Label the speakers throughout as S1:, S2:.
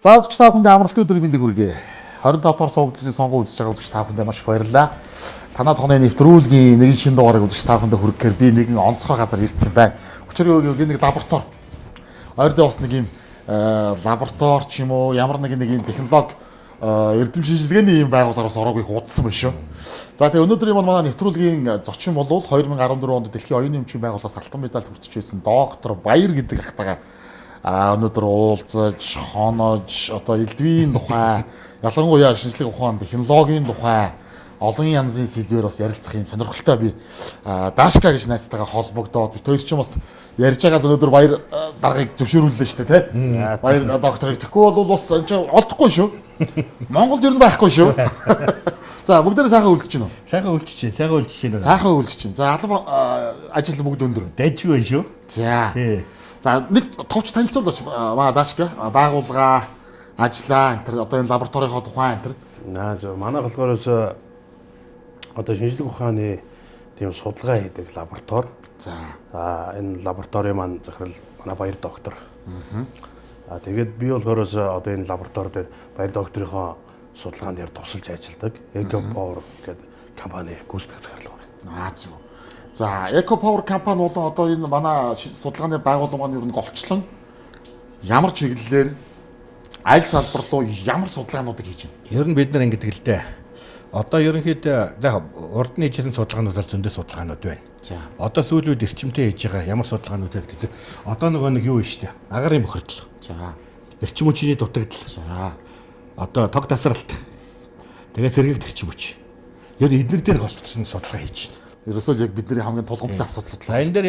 S1: За үзэгч та бүхэнд амралтын өдрийн мэндийг хүргэе. 25 дугаар цогцлын сонгуул үзэж байгаа үзэгч та бүхэнд маш их баярлалаа. Танаа тооны нэвтрүүлгийн нэгэн шинэ дугаарыг үзэж та бүхэнд хүргэхээр би нэгэн онцгой газар ирсэн байна. Өчигдөр нэг лаборатори. Ойрдоо бас нэг юм лаборатори ч юм уу ямар нэг юм технологи эрдэм шинжилгээний юм байгууллагаас ороог их удсан байна шүү. За тэгээ өнөөдрийн манай нэвтрүүлгийн зочин бол 2014 онд дэлхийн оюуны эмчийн байгууллагаас алтан медаль хүртэж байсан доктор Баяр гэдэг ахтайгаа өнөөдөр уулзаж, хонож, одоо элдвийн тухай, ялангуяа шинжлэх ухаан, технологийн тухай олон янзын сэдвээр бас ярилцах юм сонирхолтой би Дашка гэж найзтайгаа холбогдоод бид хоёр ч юм бас ярьж байгаа л өнөөдөр Баяр даргаыг зөвшөөрүүллээ шүү дээ, тий? Баяр докторыг тэгэхгүй бол бас олдохгүй шүү. Монголд ер нь байхгүй шүү. За бүгдээрээ сайхан үлдэж байна уу?
S2: Сайхан үлдэж байна.
S1: Сайхан үлдэж байна. За алба ажил бүгд өндөр.
S2: Дайжгүй шүү.
S1: За. Тий. За нэг товч танилцуулаач Дашка байгууллага ажиллаа энэ одоо энэ лабораторийнхоо тухайн энэ
S3: манай болохоор одоо шинжлэх ухааны тийм судалгаа хийдэг лаборатори.
S1: За
S3: энэ лабораторийн маань захирал манай Баяр доктор. Тэгээд би болохоор одоо энэ лаборатори дээр Баяр докторийнхоо судалгаанд дээр тусалж ажилладаг. EcoPower гэдэг компани гүйцэтгэх захирал байна.
S1: Зөв. За EcoPower компани бол одоо энэ манай судалгааны байгууллага маань ер нь голчлон ямар чиглэлээр аль салбар руу ямар судалгаануудыг хийж байна?
S2: Ер нь бид нар ингэдэг л дээ. Одоо ерөнхийдөө урд нь хийжсэн судалгаанууд бол зөндөө судалгаанууд байна.
S1: За.
S2: Одоо сүүлүүд эрчимтэй хийж байгаа ямар судалгаанууд вэ гэдэг. Одоо нөгөө нэг юу вэ штэ? Агаарын бохирдол.
S1: За.
S2: Эрчим хүчний дутагдал.
S1: За.
S2: Одоо тог тасралт. Тэгээд сэргийгт эрчим хүч. Ер нь эднэр дээр голцсон судалгаа хийж байна.
S1: Ерөөсөө яг бидний хамгийн тулгымцсан асуудал.
S2: За энэ дээр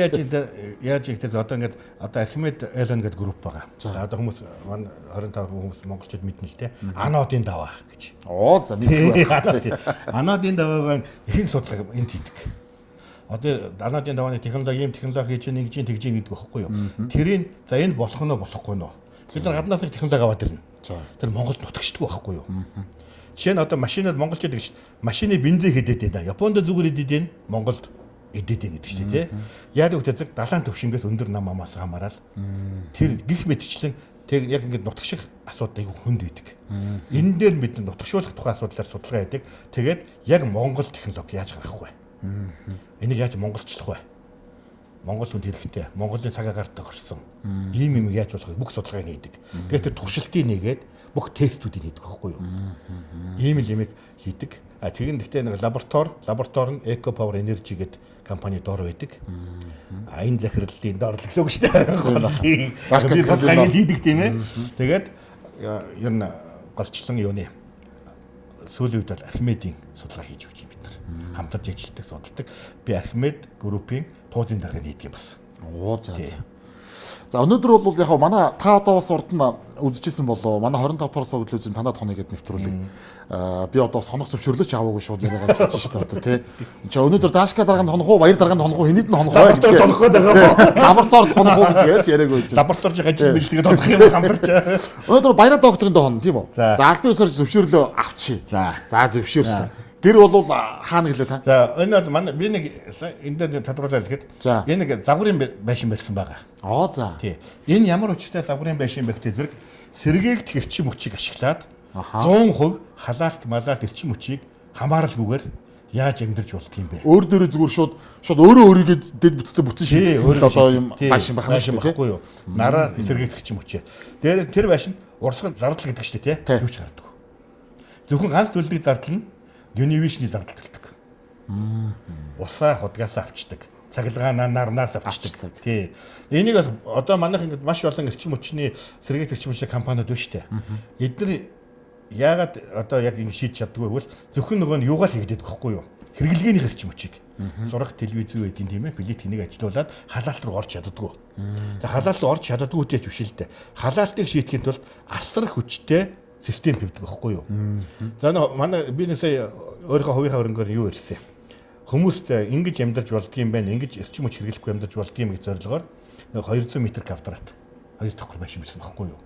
S2: яаж ихтэй одоо ингээд одоо Архимед Элен гэдэг групп байгаа. За одоо хүмүүс 25 хүмүүс монголчууд мэднэ л те. Анодын даваа гэж.
S1: Оо за нэг
S2: анодын даваа ихэнх судалгаа энд хийдэг. Одоо анодын давааны технологи хийж нэг жин тэгж гэдэг байхгүй юу? Тэрийн за энэ болох нь болохгүй нөө. Бид нар гаднаас нэг технологи аваад ирнэ. Тэр Монголд нутагчдаг байхгүй юу? Жишээ нь одоо машинад монголчууд гэж машины бензин хэдэд байна. Японд зүгээр хэдэд байна. Монголд эдэд байна гэдэг чинь тий. Яг үгтэй зэрэг далайн төвшингээс өндөр нам амаас хамаарал тэр гих мэдчлэн тэг яг ингээд нутагших асуудал айгүй хүнд байдаг. Энэ дээр бид нутагшуулах тухай асуудлаар судалгаа хийдэг. Тэгээд яг Монгол технологи яаж гаргах вэ? Энийг яаж монголчлох вэ? Монгол хүнд хэрэгтэй. Монголын цаг агаарт тохирсон. Ийм юм яаж болох вэ? Бүх судалгааг хийдэг. Тэгээд тэр туршилтыг нэгээд бүх тестүүдийг хийдэг байхгүй юу? Ийм л юмыг хийдэг. Тэгин гэхдээ нэг лаборатори нь EcoPower Energy гэдэг компани доор байдаг. Энэ захиралын доор л гэсэн үг шүү дээ. Би судалгааг хийдэг тийм ээ. Тэгээд ер нь голчлон юуны сүүлийн үед бол Архимедийн судалгаа хийж өгч юм бид нар. Хамтарч ажилладаг, судалдаг. Би Архимед группийн туузын даргаыг хийдэг юм бас.
S1: Оо за. За өнөөдөр бол яг манай та одоо бас урд нь үзчихсэн болоо. Манай 25 дугаар цогцлын танаа тооны гэдэг нэвтрүүлэг. Би одоо сонох зөвшөөрлөч аваагүй шууд яриагаа хийж шүү дээ тий. Энд өнөөдөр Дашка даргаанд хонох уу, Баяр даргаанд хонох уу, хинэд нь хонох уу?
S2: Лаборатори хонох байгаа.
S1: Лаборатори хонох уу гэж яриаг байж.
S2: Лабораториж ажил бичлэгээд хонох юм хамтарч.
S1: Өнөөдөр Баяр докторын доо хонно тийм үү?
S2: За
S1: албан ёсоор зөвшөөрлөө авчи. За зөвшөөрсөн. Тэр бол хаана гэлээ та?
S2: За энэ манай би нэг энэ дээр тодруулаад хэлэхэд энэ нэг загварын байшин барьсан байгаа.
S1: Оо за.
S2: Тий. Энэ ямар учиртай загварын байшин байх гэдэг зэрэг сэргээгт эрчим хүчийг ашиглаад 100% халаалт малаалт эрчим хүчийг хамааралгүйгээр яаж амьдарч болт юм бэ?
S1: Өөр дөрөө зүгээр шууд өөрөө өөрийгөө дэд бүтцээ бүтэн шийдэл одоо юм байшин
S2: байхгүй юу? Нараар сэргээгт эрчим хүчээ. Дээр тэр байшин урсгал зардал гэдэг чинь тий. Юу ч гардаг. Зөвхөн ганц төлдөг зардал нь Univision-ийн зардал төлдөг. Усаа худгаас авчдаг. Цахилгаанаа нарнаас авчдаг. Тий. Энийг одоо манайх ингээд маш олон эрчим хүчний сэргээгт эрчим хүчний компаниуд байна шүү дээ. Эдгээр яагаад одоо яг ингэ шийдэж чаддгүй гэвэл зөвхөн нөгөө нь юугаар хийгдээд байхгүй юу? Хэрэглгээний эрчим хүчийг зураг телевиз юу гэдэг тийм ээ билет энийг ажилуулад халаалт руу орж чаддаггүй. За халаалт руу орж чаддаггүй ч биш л дээ. Халаалтыг шийдэхин тулд асар хүчтэй систем хэвдэг байхгүй юу? За манай би нэг сая өөрийнхөө хувийнхаа өрөнгөөр юу ярьсан. Хүмүүст ингэж амьдарч болдгийм байна, ингэж эрчим хүч хэрэглэхгүй амьдарч болдгийм гэж зорилгоор 200 м квадрат 2 давхар байшин байсан байхгүй юу?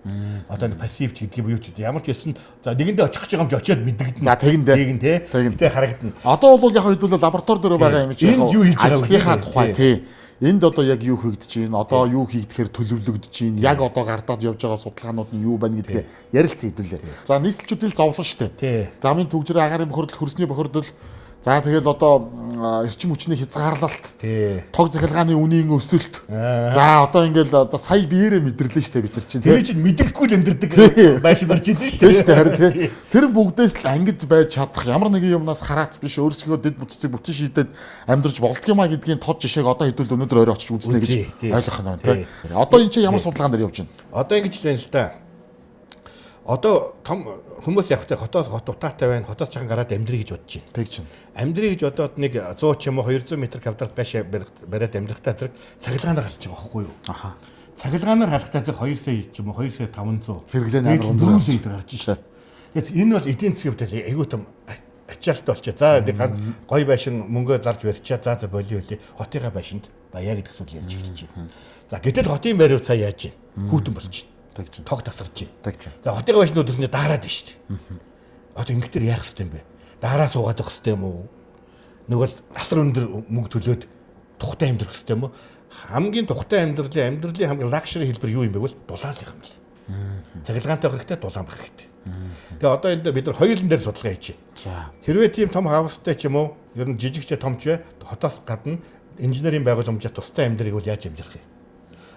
S2: Одоо энэ пассив ч гэдэг юм юу ч ямар ч байсан за нэгэндээ очих гэж байгаа юм чи очиод мэддэгдэн.
S1: За тэгэн
S2: тэ харагдана.
S1: Одоо бол яг хэдүүл лаборатори дээр байгаа юм чи яг юу хийж байгаагаа тухай тий. Энд одоо яг юу хийгдэж байна? Одоо юу хийгдэхээр төлөвлөгдөж байна? Яг одоо гардаад явж байгаа судалгаанууд нь юу байна гэдгээ ярилцсан хэдүүлээ. За нийслэлчүүдийн зовлон шүү дээ. Замын төгжрийн агаарын бохирдол, хөрсний бохирдол, за тэгэл одоо эрчим хүчний хязгаарлалт, тог захилгааны үнийн өсөлт. За одоо ингээл одоо сая биеэрээ мэдэрлээ шүү дээ бид нар чинь.
S2: Тэр чинь мэдрэхгүй л өндөрдөг байш барж идэв шүү
S1: дээ. Харин тий. Тэр бүгдээс л ангид байж чадах ямар нэгэн юмнаас хараац биш өөрсдөө дэд бүтцийг бүтэн шийдээд амьдарч болдго юмаа гэдгийн тод жишээг одоо хэдүүл өнөөдөр орой очиж үзнэ гэж ойлгох нь тий. Одоо энэ чинь ямар судалгаан дээр явж байна?
S2: Одоо ингэж л байна л да. Одоо том хүмүүс явахтай хотоос хот утаатай байна. Хотоос чахан гараад амьдрий гэж бодож байна.
S1: Тэг чинь.
S2: Амьдрий гэж бодоод нэг 100 ч юм уу 200 м квадрат байш бариад амьдрахтай зэрэг цахилгаанаар халж байгаа байхгүй юу? Аха. Цахилгаанаар халахтай зэрэг 2 сая ч юм уу 2 сая 500
S1: хэрэглээ амар өндөр
S2: гарч шээ. Тэгэхээр энэ бол эдийн засгийн хувьд айгүй том ачаалттай болчихё. За ганц гоё байшин мөнгөө зарж барьчаа. За болио үлээ. Хотынхаа байшинд баяа гэдэг зүйл ярьж эхэлж байна. За гэтэл хотын байрууд сая яаж байна? Хүүтэн болж байна. Тог тасарч байна. За хотын байшнууд өснө дараад байна шүү дээ. Одоо ингэтэр яах хэрэгтэй юм бэ? Дараа суугаад явах хэрэгтэй юм уу? Нөгөө асар өндөр мөнгө төлөөд тухтай амьдрах хэрэгтэй юм уу? Хамгийн тухтай амьдралын хамгийн лакшери хэлбэр юу юм бэ? Дулаалах юм л. Цахилгаантай хэрэгтэй, дулаан байх хэрэгтэй. Тэгээ одоо энэ бид нар хоёулын дээр судалгаа хийж байна. Хэрвээ тийм том хавстай ч юм уу, ер нь жижигчээ томч бай, хотоос гадна инженерийн байгууламжаар тустай амьдрыг бол яаж амжирах юм?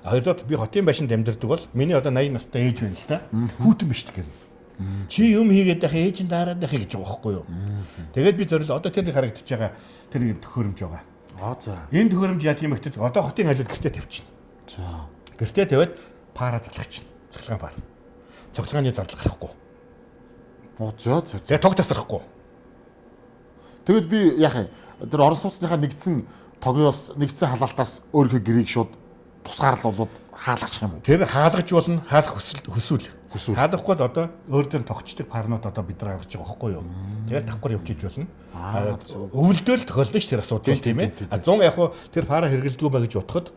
S2: Хоёрдоод би хотын байшинд амьдардаг бол миний одоо 80 настай ээж байна л та. Хүүтэн биш гэх юм. Чи юм хийгээд байх ээж нь дараад байх гэж байгаа байхгүй юу? Тэгээд би зорил одоо тэр харагдаж байгаа тэр төхөөрөмж байгаа.
S1: За.
S2: Энэ төхөөрөмж яа тийм ихтэй одоо хотын айлууд гэртээ тавьчихна. За. Гэртээ тавиад пара залгах чинь. Цахилгаан пар. Цахилгааны зардал гарахгүй.
S1: За.
S2: Тэгээ тог тасрахгүй.
S1: Тэгэд би яах юм? Тэр орон сууцныхаа нэгдсэн тогоос нэгдсэн халаалтаас өөрийнхөө гэрийг шууд тусгаар л болоод хаалгачих юм уу?
S2: Тэр хаалгаж болно, хаалгах хөсүүл. Хаалгахгүй л одоо өөр дөр тогтчдаг парнууд одоо бид нар гаргаж байгаа байхгүй юу? Тэгээд давхар явж иж болно. Өвөлдөөл тохиолдсон ш тэр асуудал тийм ээ. 100 яг хуу тэр пара хэрэгэлдэггүй ба гэж бодоход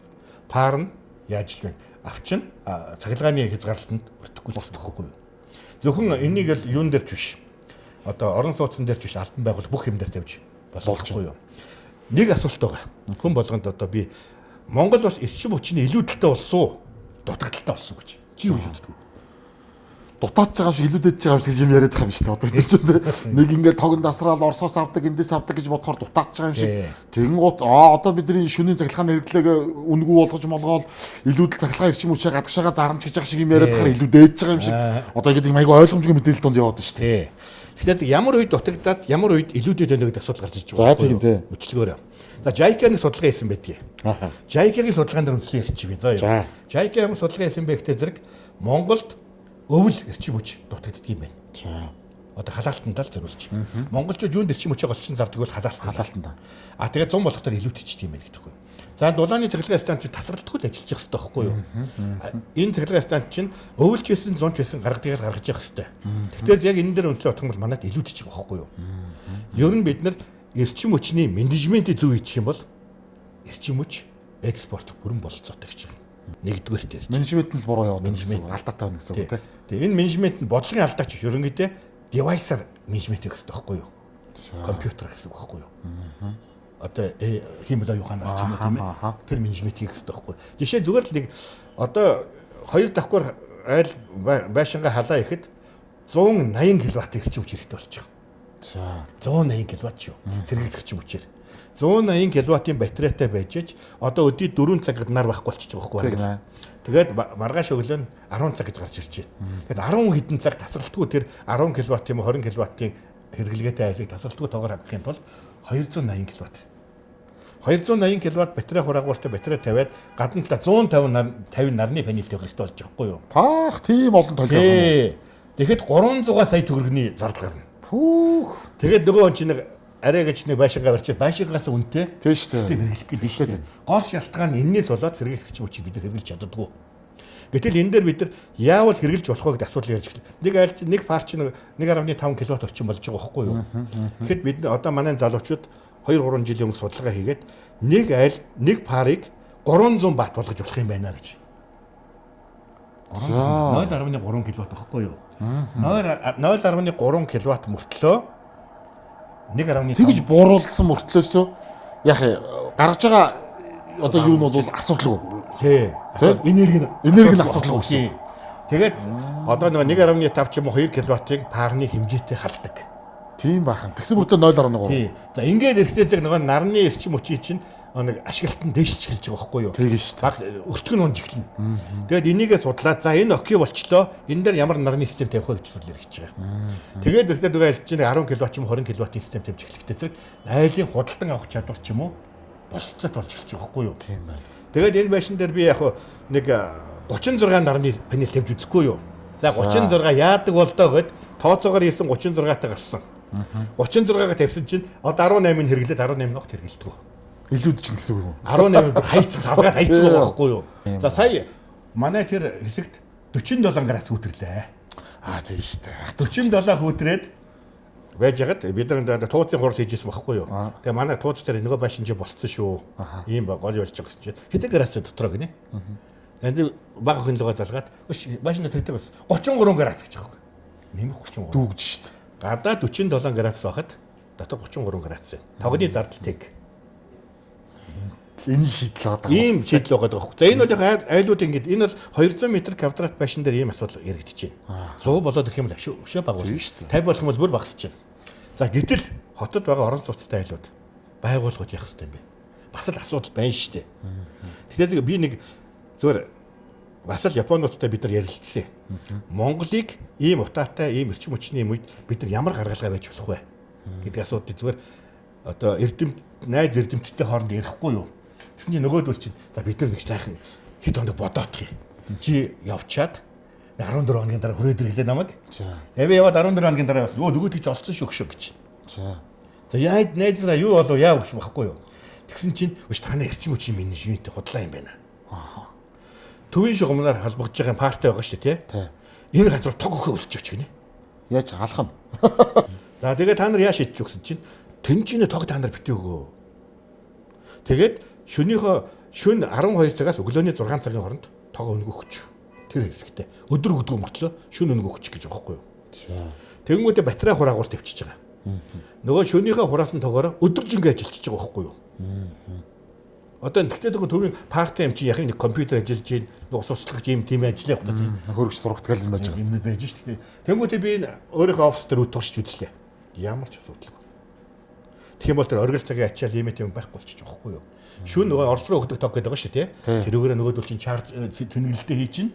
S2: пар нь яаж л вэ? Авчин цахилгааны хязгаарлалтанд өртөхгүй л болохгүй юу? Зөвхөн энийг л юун дээр ч биш. Одоо орон сууцсан дээр ч биш, албан байгуул бүх юм дээр тавьж болохгүй юу? Нэг асуулт байгаа. Хүн болгонд одоо би Монгол бас эрчим хүчний илүүдэлтэй болсон уу? Дутагдaltaй болсон гэж. Чи юу гэж боддог вэ?
S1: Дутааж байгаа шиг илүүдэж байгаа шиг юм яриад байгаа юм шүү дээ. Одоо тэр чинь нэг ингээд тогон дасраал Оросоос авдаг, эндээс авдаг гэж бодохоор дутааж байгаа юм шиг. Тэгэнгუთ одоо бидний шөнийн цахилгааны хэрэглээг үнгүү болгож молгоол илүүдэл цахилгаан эрчим хүчээ гадагшаага зарамч гэж байгаа шиг юм яриад байгаа илүүдэж байгаа юм шиг. Одоо ингээд юм айгүй ойлгомжгүй мэдээлэл донд яваад байна шүү дээ.
S2: Тэгэхээр ямар үед дутагдаад ямар үед илүүдэд байна гэдэг асуудал гарч иж байгаа.
S1: За тийм дээ.
S2: Өчлөгөөрөө. За JICA-ны судалгаа хийсэн байдгийг. JICA-гийн судалгаан дээр үндэслэн ярьчих би. За. JICA ямар судалгаа хийсэн бэ гэхтэй зэрэг Монголд өвөл эрчим хүч дутагддаг юм байна. За. Одоо халаалтандаа л зориулж. Монголчууд юунд эрчим хүчээ голчин зардаг бол халаалтандаа. Тэгээд 100 болохоор илүүтэйчдэг юм байна гэдэг нь. За дулааны цахилгаан станц тасралтгүй л ажиллаж явах хэрэгтэй байхгүй юу? Энэ цахилгаан станц чинь өвөлж байсан 100 ч байсан гаргадгийг гаргаж явах хэрэгтэй. Тэгэхээр яг энэ дээр үнэлээ бодох юм бол манайд илүүтэйч байгаа байхгүй юу? Ер нь бид нар эрчим хүчний менежментийг зөв хийчих юм бол эрчим хүч экспорт бүрэн бололцоотой гэж байна. Нэгдүгээр дээр.
S1: Менежмент нь л буруу яваад менежмент алдаатай байна гэсэн үг тийм.
S2: Тэгээ энэ менежмент нь бодлогын алдаач ерөнхийдөө девайсаар менежмент хийх хэрэгтэй байхгүй юу? Компьютер гэсэн үг байхгүй юу? Одоо хиймэл оюуханаар ч юм уу тийм ээ. Тэр менежмент хийх хэрэгтэй байхгүй. Жишээ зүгээр л нэг одоо 2 давхар айл байшингаа халаа ихэд 180 кВт эрчим хүч хэрэгтэй болж байгаа. За 180 кВт шүү. Сэргийлэх эрчим хүчээр. 180 кВт-ийн батарейтай байж ич одоо өдөрт 4 цаг нар байхгүй болчихж байгаа байхгүй. Тэгээд маргааш өглөө нь 10 цаг гэж гарч ирж байна. Тэгээд 10 хэдэн цаг тасралтгүй тэр 10 кВт юм уу 20 кВт-ийн хэрэглгээтэй айлыг тасралтгүй тоогоор хангах юм бол 280 кВт. 280 кВт батарей хураагууртай батарей тавиад гадналтаа 150 нарны панелтэй хэрэгтэй болж байгаа байхгүй юу?
S1: Паах тийм олон толгой.
S2: Тэгэхэд 300 сая төгрөгийн зардал гарна.
S1: Пүүх.
S2: Тэгээд нөгөө хүн чинь нэг арай гэж нэг байшингаа барьчих. Байшингаас үнэтэй.
S1: Тийм шүү дээ.
S2: Систем хэрэглэх гэдэг шүү дээ. Гол шалтгаан нь энэс болоод сэргийлэх хүчийг бид хэрэглэж чаддаггүй. Гэтэл энэ дээр бид нар яавал хэрэглэж болох вэ гэдэг асуудал ярьж эхэллээ. Нэг айл нэг парч 1.5 кВт орчим болж байгаа байхгүй юу? Тэгэхэд бид одоо манай залуучууд 2-3 жилийн өмнө судалгаа хийгээд нэг айл нэг парыг 300 бат болгож болох юм байна гэж. 0.3 кВт байхгүй юу? 0.3 кВт мөртлөө 1.5
S1: тэгж бууруулсан мөртлөөсөө яг гаргаж байгаа одоо юу нь бол асуудалгүй.
S2: Тий. Энерги
S1: нь асуудалгүй гэсэн.
S2: Тэгээд одоо нэг 1.5 ч юм уу 2 кВт-ийн парны хэмжээтэй халдаг.
S1: Тийм бахан. Тэгсэн бүртээ 0.3.
S2: Тий. За ингээд эрэхтэй зэрэг нөгөө нарны эрчим хүчийн чинь нэг ашиглалтанд дэвшиж эхэлж байгаа байхгүй юу?
S1: Тэгээ шүү дээ.
S2: Баг өртгөн унж эхэлнэ. Тэгээд энийгээ судлаад за энэ окей болчлоо. Энэ дээр ямар нарны систем тавих вэ гэж судлал эргэж байгаа. Тэгээд эрэхтэй нөгөө альж чинь 10 кВт ч юм 20 кВт-ийн систем тавьж эхлэхтэй зэрэг айлын худалдан авах чадвар ч юм уу болцоод болж эхэлж байгаа байхгүй юу?
S1: Тийм байна.
S2: Тэгээд энэ байшин дээр би яг нэг 36 нарны панел тавьж үзэхгүй юу? За 36 яадаг болдоо гэд тооцоогоор хийсэн 36-тай гарсан. 36-га тавьсан чинь одоо 18-ыг хэрэглээд 18 огт хэрэгэлдэг.
S1: Илүүд чинь гэсэн үг юм.
S2: 18 хайц савгаад хайц байгаа байхгүй юу? За сая манай тэр хэсэгт 47 градус хүүтрлээ.
S1: Тийм шүү дээ.
S2: 47 хүүтрээд байж ягаад бид нар тууцын хурал хийжсэн байхгүй юу? Тэгээ манай тууц дээр нөгөө байшин жи болцсон шүү. Ийм гол болж байгаа гэсэн чинь хэдэн градус дотроо гинэ? Энд баг хөнлөгөө залгаад байшин дээр тэгдэг бас 33 градус гэж байгаа. Нэмэх 33.
S1: Дүүгж шүү дээ.
S2: Гадаа 47 градус байхад дотор 33 градус байна. Тогны зардал тэг.
S1: Энэ шийдэл байгаа.
S2: Ийм шийдэл байгаа байхгүй. За энэ бол яг айлууд ингэж энэ бол 200 м квадрат байшин дээр ийм асуудал яригдчихэв. Суу болоод ирэх юм л өшөө багуул. 50 болох юм бол бүр багасч байна. За гэтэл хотод байгаа орон сууцтай айлууд байгууллагууд яах ёстой юм бэ? Бас л асуудал байна шүү дээ. Тэгэхээр би нэг зөвөр бас л Японуудтай бид нар ярилцсан. Монголыг ийм утаатай, ийм эрчим хүчний үед бид нар ямар гаргалгаа байж болох вэ гэдэг асуудлыг зүгээр одоо найз эрдэмтдтэй хооронд ярихгүй юу? Тэгсэн чинь нөгөөдөл чинь за бид нар нэг сайхан хэд хоног бодоодох юм. Чи явчаад 14 хоногийн дараа хүрээд ирлээ намайг. За. Би яваад 14 хоногийн дараа бас нөгөөдөө чи олцсон шүү гэж. За. За яад найзраа юу болов яав гэсэн байхгүй юу? Тэгсэн чинь өш таны эрчим хүчний менежменттэй худлаа юм байна. Аа. Төвийн шугамнаар холбогдож байгаа парти байгаа шүү тий. Энэ газар тог өхөө үлчээч гинэ.
S1: Яаж алах нь?
S2: За тэгээ та нар яа шийдэж өгсөн чинь тэнцэнэ тог та нар битээ өгөө. Тэгээд шөн 12 цагаас өглөөний 6 цагийн хооронд тог өнгөх өгч. Тэр хэсэгтээ өдөр өдгөө мөртлөө шөн өнгөх өгч гэж байгаа байхгүй юу? За. Тэгэнгүүтээ батарей хураагуул тавьчихж байгаа. Нөгөө шөнийхөө хураасан тогоороо өдөржингөө ажилтж байгаа байхгүй юу? Одоо тэгтээ төвийн парти юм чи яг нэг компьютер ажиллаж гин нэг суцлагч юм тийм ажиллах гэдэг.
S1: Хөргөж сургатгал юм байж байгаа.
S2: Юм байж ш. Тэнгүүтээ би өөрийнхөө офис дээр өдөрч үзлээ. Ямар ч асуудалгүй. Тэгэх юм бол тэр оргил цагийн ачаал юм тийм байхгүй болчих жоохгүй юу? Шүн нөгөө Орос руу өгдөг тог гэдэг байгаа шүү тий. Тэрүүгээр нөгөөдөл чинь чарж тэнэглэлтэй хий чинь.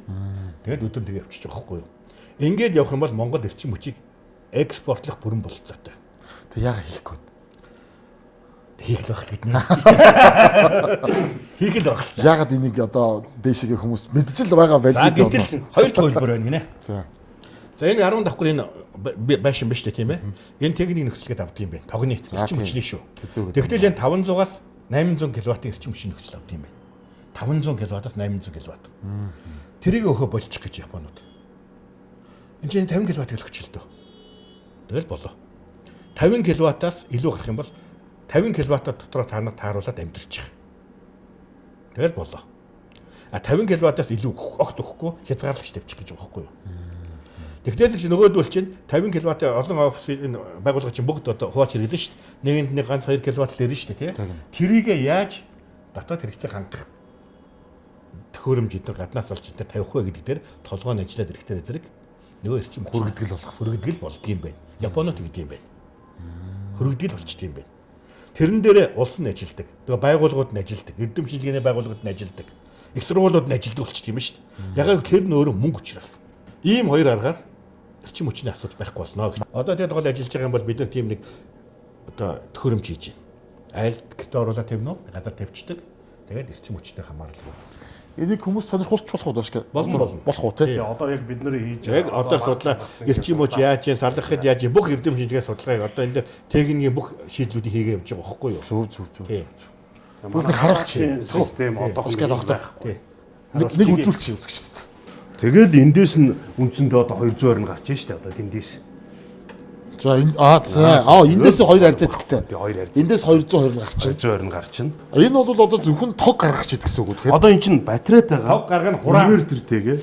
S2: Тэгээд өдөр тэгээ явчих жоохгүй юу? Ингээд явах юм бол Монгол эрчим хүчийг экспортлох бүрэн бололцоотой.
S1: Тэг яага хийхгүй.
S2: Хийх л байх л гэдэг нь. Хийх л байх.
S1: Ягаад энийг одоо дээшгээ хүмүүс мэдчихэл байгаа байл
S2: гэдэг байна. За гэтэл хоёр төвлөр байна гинэ.
S1: За.
S2: За энэ 10 давхар энэ байшин биш үү тийм ээ. Энэ техник нөхцөлгээд авдаг юм байна. Тогны эрчим хүчний шүү. Тэгтэл энэ 500-аас 800 кВт-ийн эрчим хүчний нөхцөл авдаг юм байна. 500 кВт-аас 800 кВт. Тэрийг өөхө болчих гэж Японууд. Энд чинь 50 кВт өгч л дөө. Тэгэл болоо. 50 кВт-аас илүү гарах юм бол 50 кВт дотроо та нар тааруулаад амьдрчих. Тэгэл болоо. А 50 кВт-аас илүү огт өгөхгүй хязгаарлагч тавьчих гэж байгаа байхгүй юу? Тэгэхээр ч нөгөөдөл чинь 50 кВт олон офисын байгууллага чинь бүгд одоо хувааж хэрэглэн шүү дээ. Нэгэнд нэг ганц 2 кВт л ирнэ шүү дээ, тий. Тэрийгэ яаж дотоод хэрэгцээг хангах төхөөрөмж эдгээр гаднаас олж энэ тавих вэ гэдэг дээр толгойн ажиллаад ирэхдээ зэрэг нөгөө эрчим хүргэдгэл болдго юм байна. Японууд гэдэг юм байна. Хүргэдгэл болчт юм байна. Тэрэн дээрээ улс нь ажилдаг. Тэгээ байгууллагууд нь ажилдаг. Эрдэм шинжилгээний байгууллагууд нь ажилдаг. Их сургуулиуд нь ажилдаг болчт юм шүү дээ. Яг тэр нь өөрөө мөнгө учраас. Ийм хоёр аргаар эрчим хүчний асуудал байхгүй болно. Одоо тэгээд гол ажиллаж байгаа юм бол бид нар тийм нэг одоо төхөөрөмж хийж байна. Айлд гэртээ оруулаад тавина уу? Газар тавьчихдаг. Тэгээд эрчим хүчтэй хамааралгүй.
S1: Энийг хүмүүс сонирхолч болох уу дааш
S2: болно.
S1: Болох уу тий.
S3: Одоо яг бид нар хийж
S2: яг одоо судлаа эрчим хүч яаж юм салгахад яаж юм бүх эрдэм шинжилгээ судалгааг одоо энэ техникийн бүх шийдлүүдийг хийгээ явж байгаа байхгүй юу?
S1: Зөв. Бүгд харуулж
S3: систем одоохондоо
S1: нэг үзүүлчих үзэгчдэд.
S3: Тэгэл эндээс нь үндсэндээ одоо 220 гарч штэ одоо тэндээс.
S1: За эндээс 2 арзаатгтай. Эндээс 220 гарч чинь.
S3: 220 гарч чинь.
S1: Энэ бол одоо зөвхөн тог гаргах ч гэсэн үг тэгэхээр.
S3: Одоо эн чинь батарейтайгаа
S2: тог гаргах нь хураа
S3: тэр тэгээ.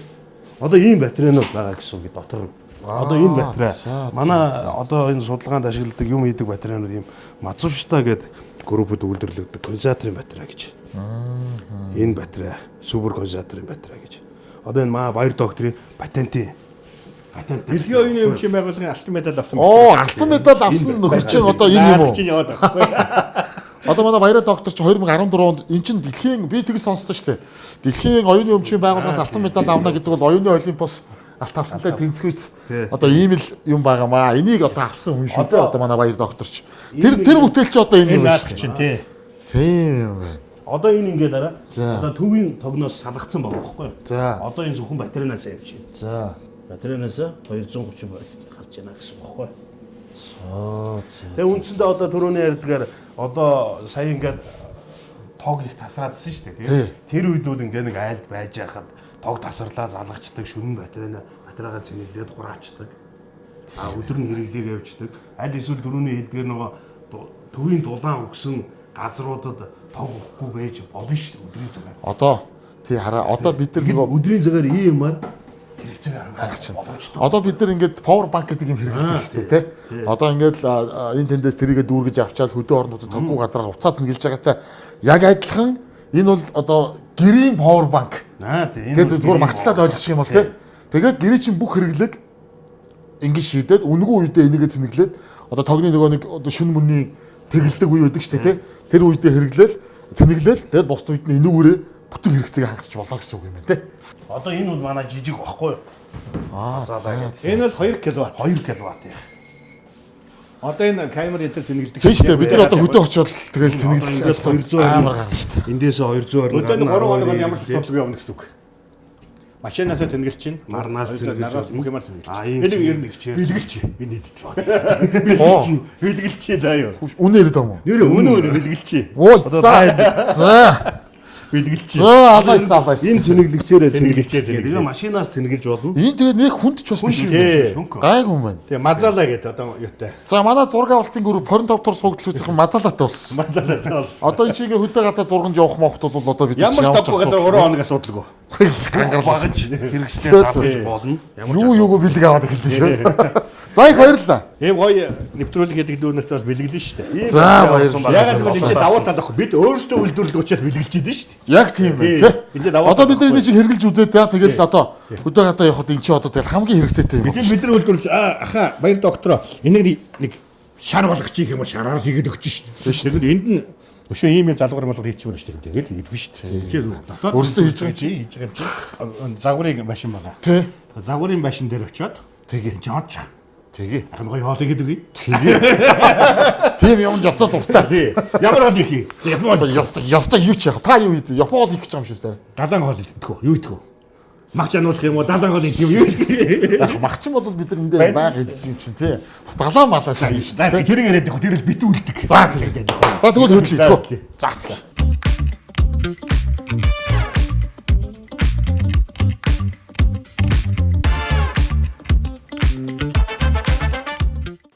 S3: Одоо ийм батарейнууд байгаа гэсэн үг дотор Одоо энэ батарей
S1: за,
S3: манай одоо энэ судалгаанд ашигладаг юм хийдэг батарейнууд ийм Matsushita гэдэг группэд үйлдвэрлэгддэг конденсаторын батарей гэж. Энэ батарей супер конденсаторын батарей гэж. Одоо энэ маа баяр докторийн патент.
S2: Дэлхийн оюуны өмчийн байгууллагын алтан медаль авсан.
S1: Алтан медаль авсан нөхөр чинь одоо энэ юм уу?
S2: Чинь яваад байхгүй.
S1: Одоо манай баяраа доктор чи 2014 онд эн чин дэлхийн би тэгж сонссон шүү дээ. Дэлхийн оюуны өмчийн байгууллагаас алтан медаль авна гэдэг бол оюуны олимпиос алт авсантай тэнцвэц. Одоо ийм л юм байгаамаа. Энийг одоо авсан хүн шүү дээ. Одоо манай баяр доктор ч. Тэр бүтээл чи одоо энэ юм
S2: Энэ
S1: шүү
S2: чинь
S1: дээ.
S2: тий.
S1: Тийм юм байна.
S3: Одоо энэ ингээд дараа.
S1: За.
S3: Одоо төвийн тогноос салгацсан байгаа байхгүй юу?
S1: За.
S3: Одоо энэ зөвхөн батарейнаас явж байна.
S1: За.
S3: Батарейнаас 230 гарч яана гэсэн үг байхгүй юу?
S1: За.
S3: Тэгээ үндсэндээ одоо түрүүний ярьдгаар одоо сая ингээд тог их тасраадсэн шүү дээ тийм. Тэр үедүүд ингээд нэг айлд байж байхад тог тасарлаа залгачдаг шүнэн батарейгаа цэнэглээд хураачдаг. А өдөр нь хэрэглээг явьждаг. Аль эсвэл түрүүний хэлдгээр нөгөө төвийн дулаан өгсөн газруудад тог өгөхгүй байж болно шүү дээ өдрийн цагаар.
S1: Одоо тий хараа одоо бид нар нөгөө
S3: Өдрийн цагаар иймаар хэрэгцээг хангах боломжтой.
S1: одоо бид нар ингээд power bank гэдэг юм хэрэглэдэг шүү дээ тий. Одоо ингээд энэ тэндээс тэрийгэ дүүргэж авчаал хөдөө орнуудад тоггүй газараар уцаа цэнгэлж байгаатай яг адилхан энэ бол одоо гэрийн power bank.
S3: Тийм.
S1: Тэгээд зүгээр магцлаад ойлгох юм бол тий. Тэгээд гэрээ чинь бүх хэрэглэг ингээд шийдээд үнгүү үедээ энийгээ цэнэглээд одоо тогны нөгөө нэг одоо шүн мөний тэгэлдэг үе байдаг шүү дээ тий. Тэр үедээ хэрэглээл цэнэглээл тэгээд бусд үед нь энүүгээрээ бүтэн хэрэгцээг хангасч болно гэсэн үг юм байна тий.
S3: Одоо энэ бол манай жижиг багхгүй юу?
S2: Энэ бол 2 кВт.
S3: 2 кВт яа.
S2: Одоо энэ камер энэ цэнгэлдэг.
S1: Тийм шүү дээ. Бид нар одоо хөдөө очиод тэгэл
S3: Ингээд
S1: цэнэглэх
S3: 200
S1: амар гарна шүү дээ.
S3: Эндээс 220
S2: Өдөөд 3 хоног нь ямар ч асуудалгүй явна гэсэн үг. Машинаас цэнгэлж чинь,
S3: Нарнаас цэнгэлж,
S2: нараас бүх юмар цэнгэлж.
S3: энэ
S2: ер нь
S3: нэгчээр.
S2: бэлгэлч. Энэ хэд. Бэлгэлч даа юу.
S1: Үнэ яриад байгаа юм уу?
S2: Нэр өнөө бэлгэлч.
S1: Өө за.
S2: Бэлгэлч.
S1: За алайсаа.
S3: Энэ цэнэглэгчээрээ
S2: Цэнэглэгчээр
S3: цэнэглэж. Машинаас цэнгэлж болно.
S1: Энэ тэгээ нэг хүнд ч бас биш юм.
S2: Тий.
S1: Гайг юм байна.
S2: Тэгээ мазала гэдэг одоо юутай.
S1: За манай зураг авалтын групп 25 дугаар суугдал үзэх мазалаатай болсон.
S2: Мазалатай болсон.
S1: Одоо энэ чигээ хөдөө гадаа зурганд явах мохт бол одоо бид
S2: Ямар ч тавгүй гадар 3 хоног асуудалгүй.
S1: гангарлагаж
S3: Хэрэгсдээ зарж болно.
S1: юу бэлэг аваад эхэлдэг шүү. За их баярлалаа.
S2: Ийм гоё нэвтрүүлэг хийдэг дүүнэрт бол бэлгэлнэ шүү дээ.
S1: За баярлалаа.
S2: Ягаад гэвэл энэ давуу тал ахгүй бид өөрсдөө үйлдвэрлэдэг учраас бэлгэлж идэв шүү дээ.
S1: Яг тийм байна
S2: Энд
S1: тий.
S2: даваа
S1: Одоо бид нар энийг чи хэрглэж үзээ. За тэгэл одоо хөдөө гадаа явахад эн чи одоо тэгэл хамгийн хэрэгцээтэй юм.
S2: Бид бидний үйлдвэрлэж аха баяр доктороо энийг нэг шар болгочих юм бол шараар хийгээд өгч шүү дээ. Тэгэхэд энд нь өшөө ийм юм залгуур малгуур хийчихвэл шүү дээ. Тэгэл хийдвэ шүү дээ. Тэгэхээр дотоод
S1: Өөрсдөө хийж байгаа
S2: чи хийж байгаа юм чи. Загварын машин байгаа.
S1: Тий.
S2: Загварын машин дээр очиод
S1: Тэгээ.
S2: жаач.
S1: Тэгээ.
S2: Ахын гоё хоол игээд өгье.
S1: Тийм юм жолцоо дуртай.
S2: Тий. Ямар хоол их. Япон
S1: Яста юу ч яах. Та юу хийд? Япон хийж байгаа юм шүү дээ.
S2: далайн хоол идэх үү? Юу идэх үү? Магч ануулах юм уу? Далайн хоол идэх юм юу идэх?
S1: Яг магчин бол бид нар эндээ байг идэх юм чинь тий. Бас далаа малаа шаа шүү дээ.
S2: Тэр яриад их тэр л битүүлдэг.
S1: За тэгээд. За тэгвэл хөдлөе. За за.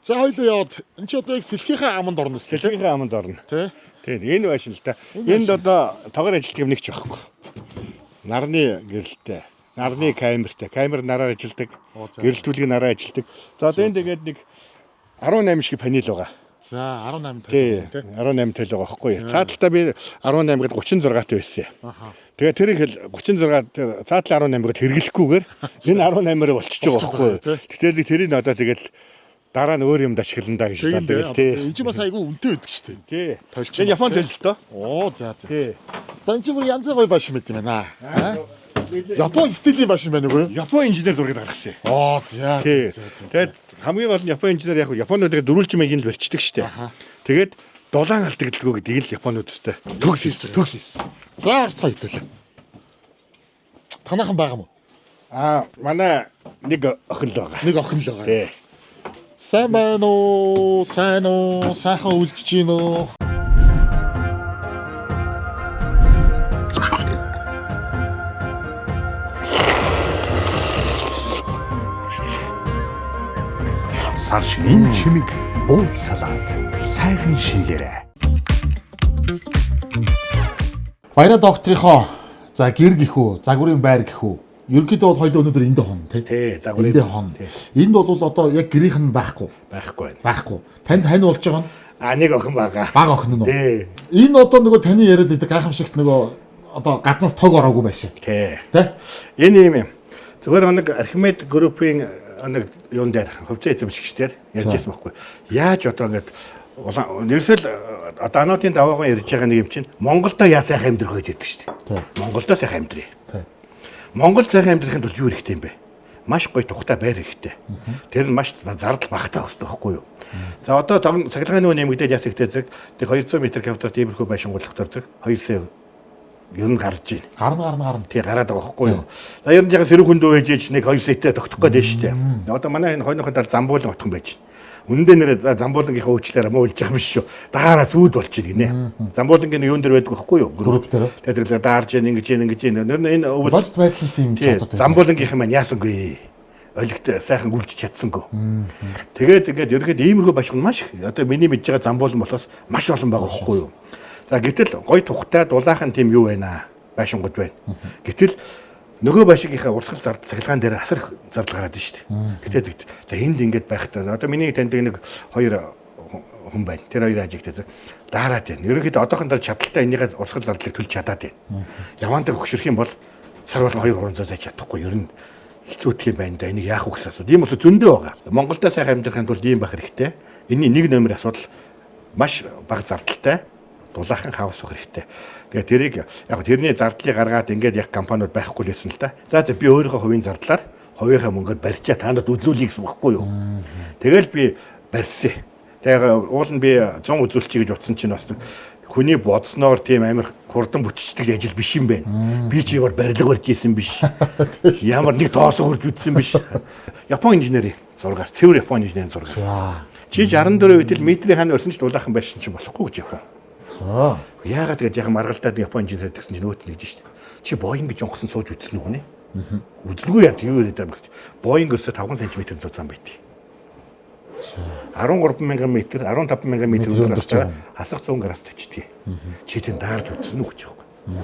S1: За хоёлоо яваад энэ ч одоо их сэлхийнхээ аманд орно шүү дээ.
S2: Сэлхийнхээ аманд орно.
S1: Тий.
S2: Тийм энэ байшин л та. Энд одоо тоогоор ажилтдаг юм нэг ч байхгүй. Нарны гэрэлтэй. Нарны камертай. Камер нараар ажилтдаг. Гэрэлтүүлгийн нараар ажилтдаг. За одоо энэ тэгээд нэг 18 шиг панел байгаа.
S1: За 18
S2: Тий. 18 тэл байгаа байхгүй. Цааталтаа би 18-д 36 таа байсан. Тэгээд тэрийг 36 цаатал 18-д хэрэглэхгүйгээр энэ 18-аар болчихж байгаа байхгүй. Гэтэл тэрийг одоо тэгэл дараа нь өөр юмд ашиглана гэж бодлоо тий.
S1: Энэ ч бас айгүй үнэтэй байдаг шүү дээ.
S2: Тий. Энэ Японд л тоо.
S1: Оо за за.
S2: Тий.
S1: За энэ ч бүр янз бүр башин мэт юм байна. Япон стилийн башин байна уу?
S2: Япон инженер зургийг гаргасан.
S1: Оо за.
S2: Тэгээд хамгийн гол нь Япон инженер яг Японуудыг дөрвөлж маягийн л барьцдаг штэ. Тэгээд дулаан алдагдaltaгүй гэдгийг л Японуудтай төгс хийсэн.
S1: За орцгоо хэвтүүлээ. Танайхан байгаа мó?
S2: Манай нэг охин л байгаа.
S1: Нэг охин л байгаа.
S2: Тий.
S1: Сайн байна уу? Сайн уу? Сайхан үлдэж гин үү?
S4: Сар шинийн чимэг бууд салаад сайхан шинлээрэ.
S1: Баяра докторийнхоо за гэр гихүү, загварын байр гихүү. ерөнхийдөө бол хоёул өнөөдөр эндээ хон тий. Эндээ хон. Энд бол одоо яг гэрийнх нь байхгүй
S2: байна.
S1: Байхгүй. Танд хань болж байгаа нь
S2: нэг охин байгаа.
S1: Бага охин нь үү? Энэ одоо нөгөө таны яриад байдаг гайхамшигт нөгөө одоо гаднаас тог ороогүй байсан.
S2: Тий.
S1: Энэ
S2: юм. Зөвхөн нэг Архимед группийн нэг юун дээр хөвцөө эзэмшигчдэр ярьж байсан байхгүй. Яаж одоо ингээд нэрсэл одоо ануудын даваахан ярьж байгаа нэг юм чинь Монголдо яа сайхан амьдрах гэж яддаг шүү дээ. Монголдо сайхан амьдрий. Монгол сайхан амьдрахын тулд юу хэрэгтэй юм бэ? Маш гоё тухтай байр хэрэгтэй. Тэр нь маш зардал багтаах хэрэгтэй байхгүй юу? За одоо цахилгааны нөө нэмэгдээд яс ихтэй зэрэг 200 м2 тиймэрхүү байшингуулах зэрэг 2 сая ер нь гарч байна.
S1: Гарна.
S2: Тий гараад байгаа байхгүй юу? За ер нь яг сэрэг хүндөө ээжээж нэг 2 саятай тогтох гээд шүү дээ. Одоо манай энэ хойноохоо тал замбуулан отхон байж байна. Үндэ нэр замбуулангийнхаа үйлчлэлээр муулж байгаа биш шүү. Даараа сүйд болчих гинэ. Замбуулангийн юун дээр байдаг байхгүй юу? Групп дээр. Тэгэхээр даарж ингэж нэр энэ
S1: болт байдлын тийм
S2: чадвар. Замбуулангийнхан маань яасангүй. Олигт сайхан гүлж чадсангүй. Тэгээд ингээд ерөнхийдөө иймэрхүү башиг маш одоо миний мэдж байгаа замбуулан болохоос маш олон байгаа байхгүй юу? За гэтэл гой тухтай дулаахан тийм юу байна? Байшингууд байна. Гэтэл нөгөө башигийнхаа урсгал цахилгаан дээр асар зардал гараад байна шүү дээ. Гэтэ за энд ингээд байхдаа одоо миний таньдаг нэг хоёр хүн байна. Тэр хоёр ажигтэй дараад байна. Ерөнхийдөө одоохон дараа чадaltaй энийгээ урсгал зардлыг төлж чадаад байна. Яваандаа хөгшөрөх юм бол сар болгон 2-300 зай чадахгүй. Ер нь хэцүүтгий байна да. Энийг яах вэ гэсэн асуудал. Ийм ус зөндөө байгаа. Монголдо сайхан амьдрахын тулд ийм байх хэрэгтэй. Энийн нэг номер асуудал маш бага зардалтай дулаахан хаус авах хэрэгтэй. Тэгээ тэрийг яг тэрний зардлыг гаргаад ингээд яг компаниуд байхгүй л байсан л да. За би өөрийнхөө хувийн зардлаар хувийнхаа мөнгөд барьчаа та нарт үзүүлье гэсэн багхгүй юу. Тэгэл би барьсан. Тэгээ уул нь би 100 үзүүлчихье гэж утсан чинь бас хүний бодсноор тийм амар хурдан бүтчихдэг ажил биш юм байна. Би ч ямар барилга барьж исэн биш. Ямар нэг тоосоо хурж үтсэн биш. Япон инженерийн зургаар, цэвэр Япон инженерийн зургаар. Чи 64 үед л метрийн хааны өрсөн ч дулаахан байсан чинь болохгүй гэж яваа. Яагаад гэж яхан маргалдаад Япон инженер гэсэн чинь нөөт нэгж штэ. Чи Боинг гэж онгосон сууж үзсэн үү нэ? Үзлгүй яа юу яриад байгаа юм бэ? Боинг өсө 5 см зузаан байдгийг. 13,000 м, 15,000 м өдөр авчаа хасах 100 градус төчдөг. Чи тэн даарж үзсэн үү гэж байгаа юм.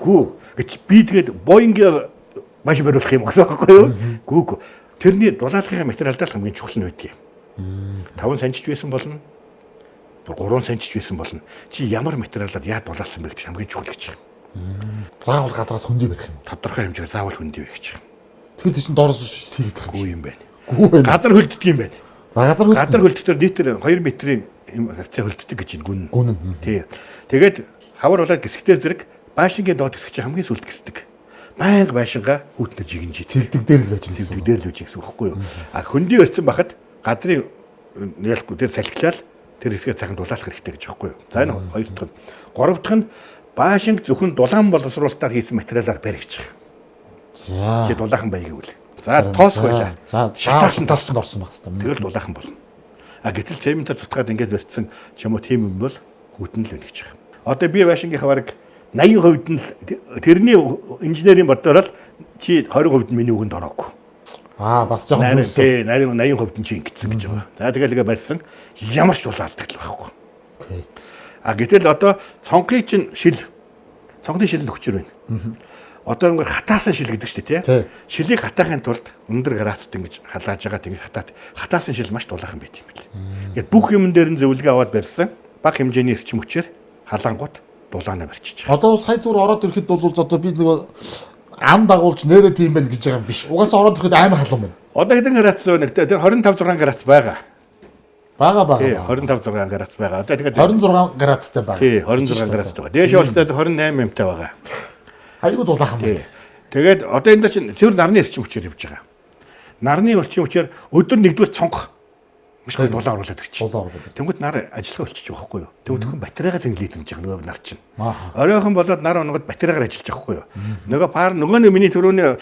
S2: Гүү гэж би тэгээд Боинг маш бариулах юм гэсэн байхгүй юу? Гүү. Тэрний дулаалгын материалдаа хамгийн чухал нь байдгийг. 5 см байсан болно. 3 см байсан болно. Чи ямар материалаар яа дулаалсан бэ гэж хамгийн чухал гэж байна.
S1: Заавал гадраас хөндөй барих юм.
S2: Тодорхой хэмжээгээр заавал хөндөй барих юм.
S1: Тэгэхээр чинь доороос сэргийдэх
S2: юм байна. Газар хөлддөг юм байна. Газар хөлдөлтөөр нийтээр 2 метрийн хавцаа хөлддөг гэж байна. Гүн. Тий. Тэгээд хавар болоод гисгтэр зэрэг байшингийн доод гисгч хамгийн сүлд гисдэг. Байнга байшингаа хүүтнэр жигэн жий.
S1: Цэлдэг дээр л байж байгаа.
S2: Цэлдэг дээр л байж гэсэн үг байхгүй юу? А хөндөй барьсан бахад газрын нээлтгүй дээр салхилаад тэр хэсгээ цагаан дулаалах хэрэгтэй гэж байхгүй юу? За энэ хоёр дахь нь. Гурав дахь нь байшинг зөвхөн дулаан боловсруулалтаар хийсэн материалаар барь гэж байгаа. За. Чи дулаахан байг гэвэл. За тоосх байлаа. Шатаас нь тооссон орсон байх хэвээр. Тэгэл дулаахан болно. А гэтэл цементээр цутгаад ингээд барьсан ч юм уу тийм юм бол хүүтэн л байна гэж байгаа. Одоо би байшингийнхаа бараг 80% нь тэрний инженерийн боддоор л чи 20% нь миний үгэнд ороогүй.
S1: Бас жоохон
S2: тий, нарийн 80% нь чи ингэсэн гэж байгаа. За тэгэл ингээ барьсан ямар ч улаалдаг л байхгүй. А гэтэл одоо цонхны шил нөхчөр байна. Одоо ингээ хатаасан шил гэдэг чинь тий. Шилийг хатаахын тулд өндөр градусд ингэж халааж байгаа тэгж хатаасан шил маш дулаахан байт юм бэл. Ингээд бүх юм дээр нь зөвлөгөө аваад барьсан бага хэмжээний эрчим хүчээр халаангууд дулаанаа барьчих.
S1: Одоо сая зүгээр ороод ирэхэд бол одоо би нэг ам дагуулж нэрээ тийм байх гэж байгаа юм биш. Угаасаа ороод ирэхэд амар халуун байна.
S2: Одоо хэдэн градус вэ? Тэр 25-6 градус байгаа.
S1: Бага.
S2: Тий, 25-6 градус байгаа. Одоо тэгээд
S1: 26 градустай байгаа.
S2: Тий, 26 градустай байгаа. Дээш болтой 28 мянтай байгаа.
S1: Айгуу дулаахан байна.
S2: Тэгээд одоо энэ чинь цэвэр нарны эрчим хүчээр явж байгаа. Нарны эрчим хүчээр өдөр нэгдүгээр цонх маш гой дулаан оруулаад ирчих. Тэнгүүд нар ажиллагаа болчих жоохгүй юу? Тэнгүүд хүн батарейгаа зинглээд гэж байгаа нөгөө нар чинь. Оройхон болоод нар онгод батарейгаар ажиллаж байгаа байхгүй юу? Нөгөө нэг миний түрүүний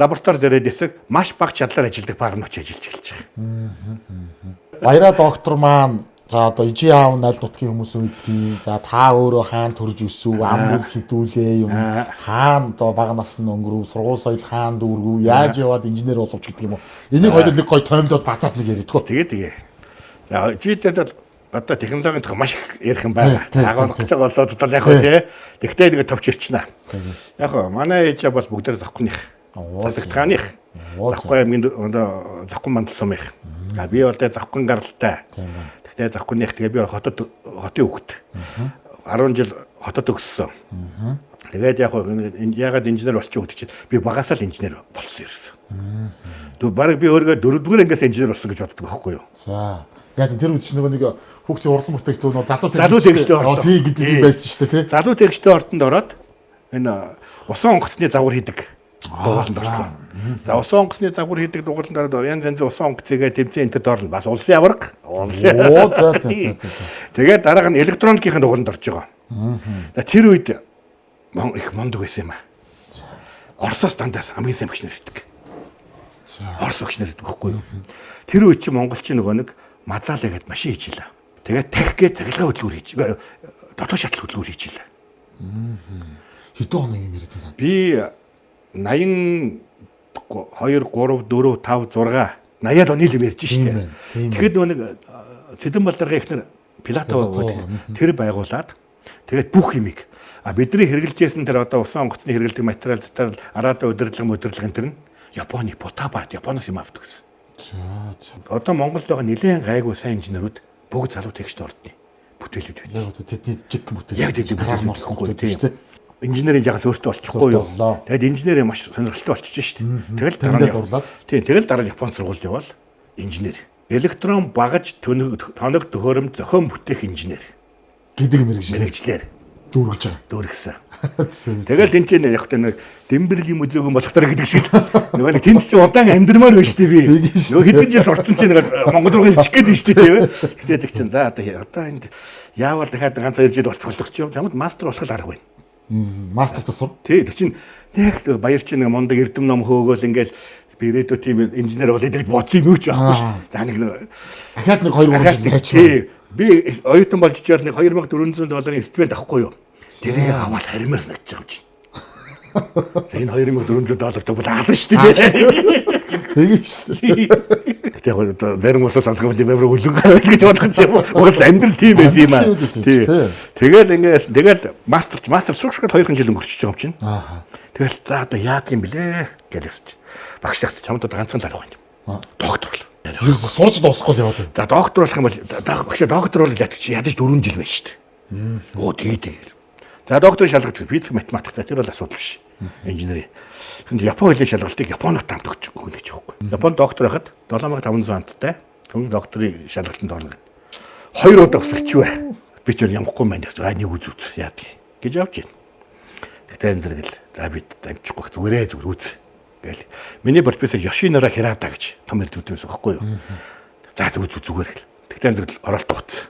S2: лаборатори дээр дэсэг маш бага чадлаар ажилладаг парноч ажиллаж эхэлж байгаа.
S1: Баяраа доктор маань за одоо ижи аав найл нутгийн хүмүүс үгүй. За та өөрөө хаана төрж өсөв, ам бүр хідүүлээ юм. Хаана одоо бага насны өнгөрөв, сургууль соёл хаана дүүргэв, яаж яваад инженер боловч гэдэг юм уу. Энийг хоёул нэг гой тоймлоод бацаад нэг яриад тгөө.
S2: Тэгээ. За жийтэд одоо технологийн тухай маш их ярих юм байна.
S1: Тийм,
S2: Агуулгаж
S1: тийм.
S2: байгаа болоод бол яг хөө тий. Тэгтээ нэг товч ирчихнэ. Яг хөө манай ээж бол бүгдээр завхных. Засагтгааных. Завхгай аймгийн одоо завхган мандал сумынх. А би бол завхган гаралтай. Тэгтээ завхгных тэгээ би хотын хөвгт. 10 жил хотод өгссөн. Тэгээд яг ягаад инженер болчих үед чинь би багасаа л инженер болсон ерөөсөн. Тэг баг би өөрөө 4-р ангиас инженер болсон гэж боддог байхгүй юу?
S1: За. Яг тэр үед чинь нэг хүүхдийн урлан бүтээгдэхүүн
S2: залуу тэгштэй ордог.
S1: тий гэдэг юм байсан шүү дээ тий.
S2: Залуу тэгштэй ордонд ороод энэ усан онгоцны загвар хийдэг дугууланд орсон. За усан онгоцны загвар хийдэг дугууланд ороод янз янзын усан онгоцыгээ тэмцээн энтер доорлоо. Бас улсын аварга.
S1: Оо за.
S2: Тэгээд дараа нь электроникийн дугууланд орж байгаа. За тэр үед их мондог байсан юм аа. Оросоос дандаас хамгийн сайн багш нар ирдэг. Орос багш нар ирдэг байхгүй юу? Тэр үед чи монголчин нөгөө нэг мазаалаа гэдэг машин хийж илаа. Тэгээд тахигээ цахилгаан хөдөлгүүр хийж дотоод шатлал хөдөлгүүр хийж илаа.
S1: Хэдэн хоног юм яриад байна?
S2: Би 82 3 4 5 6 80-аад оны л юм ярьж штэ. Тэгэхэд нөгөө нэг Цэдэн Балдарга ихнэр Пилатов тэр байгуулад тэгээд бүх юмыг бидний хэрэгжилжсэн тэр одоо усан онгоцны хэрэгэлдэг материал затал араада удирдлага тэр нь Японы Потаба Японоос юм авдаг гэсэн. Одоо Монголд байгаа нэлээд гайгүй сайн инженерүүд бүгд залуу тэгштэй ордны бүтээлүүд байна.
S1: Яг тэдний жиг бүтээл.
S2: Яг тэдний бүтээлүүд байхгүй тийм. Инженерийн жагаас өөртөө олчихгүй юу. Тэгэд инженерийн маш сонирхолтой болчихж шít. Тэгэл дараа нь дурлаад. Тийм тэгэл дараа нь Японд сургуульд явал инженер. Электрон багаж тоног төхөөрөмж зохион бүтээх инженер
S1: гэдэг мэрэгчлэр дүүргэж байгаа.
S2: Дүүргсэн. Тэгэл тэнцэн яг тэ нэг дэмбэрл юм үзээгүй болохтор гэдэг шиг нөгөө нэг тэнд чи удаан амьдрмаар байна штэ би. Нөгөө хэдэн жил сурцсан чи нэг Монгол руу ирчих гээд байна штэ тийм. Гэтэ тэг чин за одоо энд яавал дахиад ганц 2 жил болчих болдог чи чамд мастер болох арга байна.
S1: Мастер тасвар.
S2: Тий тэг чин нэг баяр чи нэг мондог эрдэм ном хөөгөөл ингээл би ирээдүйд тийм инженер болъё гэж бодсон юм юу ч байхгүй штэ. За нэг ахаад нэг 2-3 жил байж. Би оюутан болж ичээл нэг $2400 стипенд авахгүй юу? Тэрийг аваад харимаар санагдаж байгаа юм чинь. За энэ $2400 бол алан шүү дээ.
S1: Тэгээ шүү дээ.
S2: Гэтэ яг зарим усаас алхах юм евро өлөнгө гарах гэж бодох юм. Угаас амьдрал тийм байсан юм аа. Тэгэл мастер сурчгаад 2 жил өнгөрчихөж байгаа юм чинь. Тэгэл за одоо яад юм блэ гэж хэлсэн. Багшягт чамд одоо ганцхан л арга байна. Доктор л.
S1: Сурж дуусахгүй л яваад байна.
S2: За доктор болох юм бол багш доктор бол ядаж 4 жил байна шүү дээ. Оо тэгээд. За докторийн шалгалт физик математик тэр бол асуудал биш. Инженери. Тэгвэл Японы хэлний шалгалтыг Японод хамт өгнө гэж байхгүй. Японд доктор байхад 7500 анцтай хүн докторийн шалгалтанд орно гэдэг. 2 удаа өсөлчвэ. Би ч ямахгүй маань гэж нэг үз яадаг гэж авч байна. Тэгтээ энэ зэрэг л за бид амжихгүй зүгээрээ зүгэр үз гээл. Миний профессор Йошинора Хирада гэж том эрдэмтнээс байхгүй юу. За зүгээр гэл. Тэгтээ энэ зэрэг оролт тугц.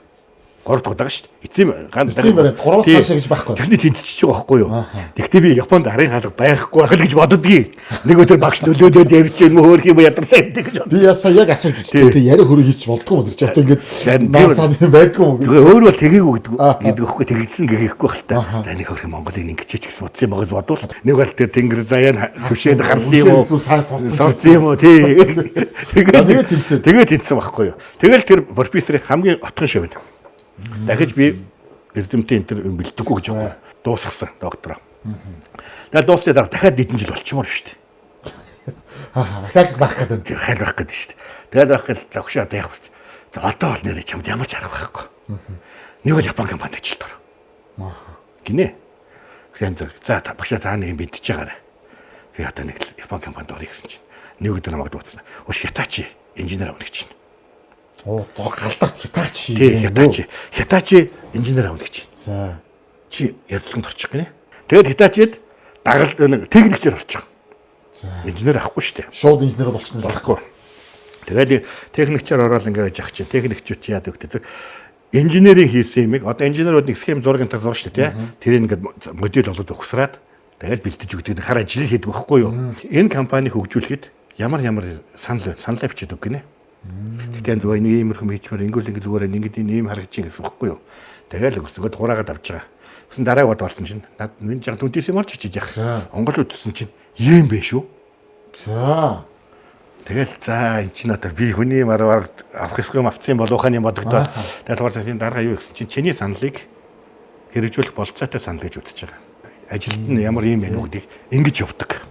S2: 3 дахь удаа шүү дээ. Эцсийн ганц
S1: 3 цаашаа гэж байхгүй.
S2: Тэгсний тэнцчихэж байгаа байхгүй юу. Тэгтээ би Японд арын хаалга байхгүй байх л гэж боддгийн. Нэг өдөр багш нөлөөдөөд явж гэн мөөр юм ядарсан гэдэг гэж.
S1: Би ясаа яг асууж үзтээ. Тэг яриа хөрөг хийчих болдгоо мөн тэр чинь ингээд наацааны байдгүй юм.
S2: Тэгээ өөр бол тэгээгүй гэдэг өгөхгүй тэгжсэн гэхгүй байх л та. За нэг хөрх Монголыг ингэчээч гэсэн бодсон юм байгаас бодвол нэг бол тэр тэнгэр заяа төвшөөд харсан юм уу? Сурсан юм уу? Тэгээд тэнцсэн байхгүй юу. Тэгэл тэр профессорын хамгийн отхон шив байна. Дахиж би эрдэмтэн энэ төр бэлдэггүй гэж байна. Дуусгасан доктороо. Тэгэл дуусны дараа дахиад хэдэн жил болчмоор шүү дээ.
S1: Дахиад байх гэдэг.
S2: Дахиад байх гэдэг шүү дээ. Тэгэл байх гэл завхшаа одоо явах хэрэгтэй. За одоо бол нэрээ чамд ямар ч арга байхгүй. Нэг л Япон компанид ажилд ор. Гинэ. Тэгсэн зэрэг за багшаа та нэг юм бэлдэж байгаарай. Би одоо нэг Япон компанид орё гэсэн чинь нэг өдөр намайг дууцсан. Ууш Hitachi инженер авна гэж чинь.
S1: Оо галдарт Hitachi.
S2: Тий, Hitachi инженер авна гэж.
S1: За.
S2: Чи ярилцлаганд орчих гинэ. Тэгээд Hitachi-д дагалд нэг техникчээр орчих.
S1: За.
S2: Инженер авахгүй шүү дээ.
S1: Шууд инженер болчихно
S2: болохгүй. Тэгээд техникчээр ороод ингээд яах чинь техникчүүд яадаг гэдэг. Инженерийн хийсэн юмыг одоо инженерүүд нэг схем зургийн таг зурж шүү дээ. Тэр ингээд модель болоод зогсраад тэгээд бэлдэж өгдөг нэг хар ажил хийдэг байхгүй юу? Энэ компаниг хөгжүүлэхэд ямар санал авчиад өг гинэ. Тэгтээ зөв нэг иймэрхүү хийчмээр ингүүл ингэ зүгээр ингээд ийм харагч чинь гэсэн байхгүй юу? Тэгэл өсгөөд хураагаад авч байгаа. Гэсэн дарааг бод орсон чинь над минь жаа түнтэйс юм орч чиж яах. Онгол үтсэн чинь ийм бэ шүү.
S1: За.
S2: Тэгэл за эн чинь одоо би хүний мараар авах юм авцсан болооханы бодогдоод тэгэл цаашийн дараа юу гэсэн чинь чиний саналыг хэрэгжүүлэх болцоотой санал гэж үзэж байгаа. Ажилд нь ямар юм байна уу гэдгийг ингэж явдаг.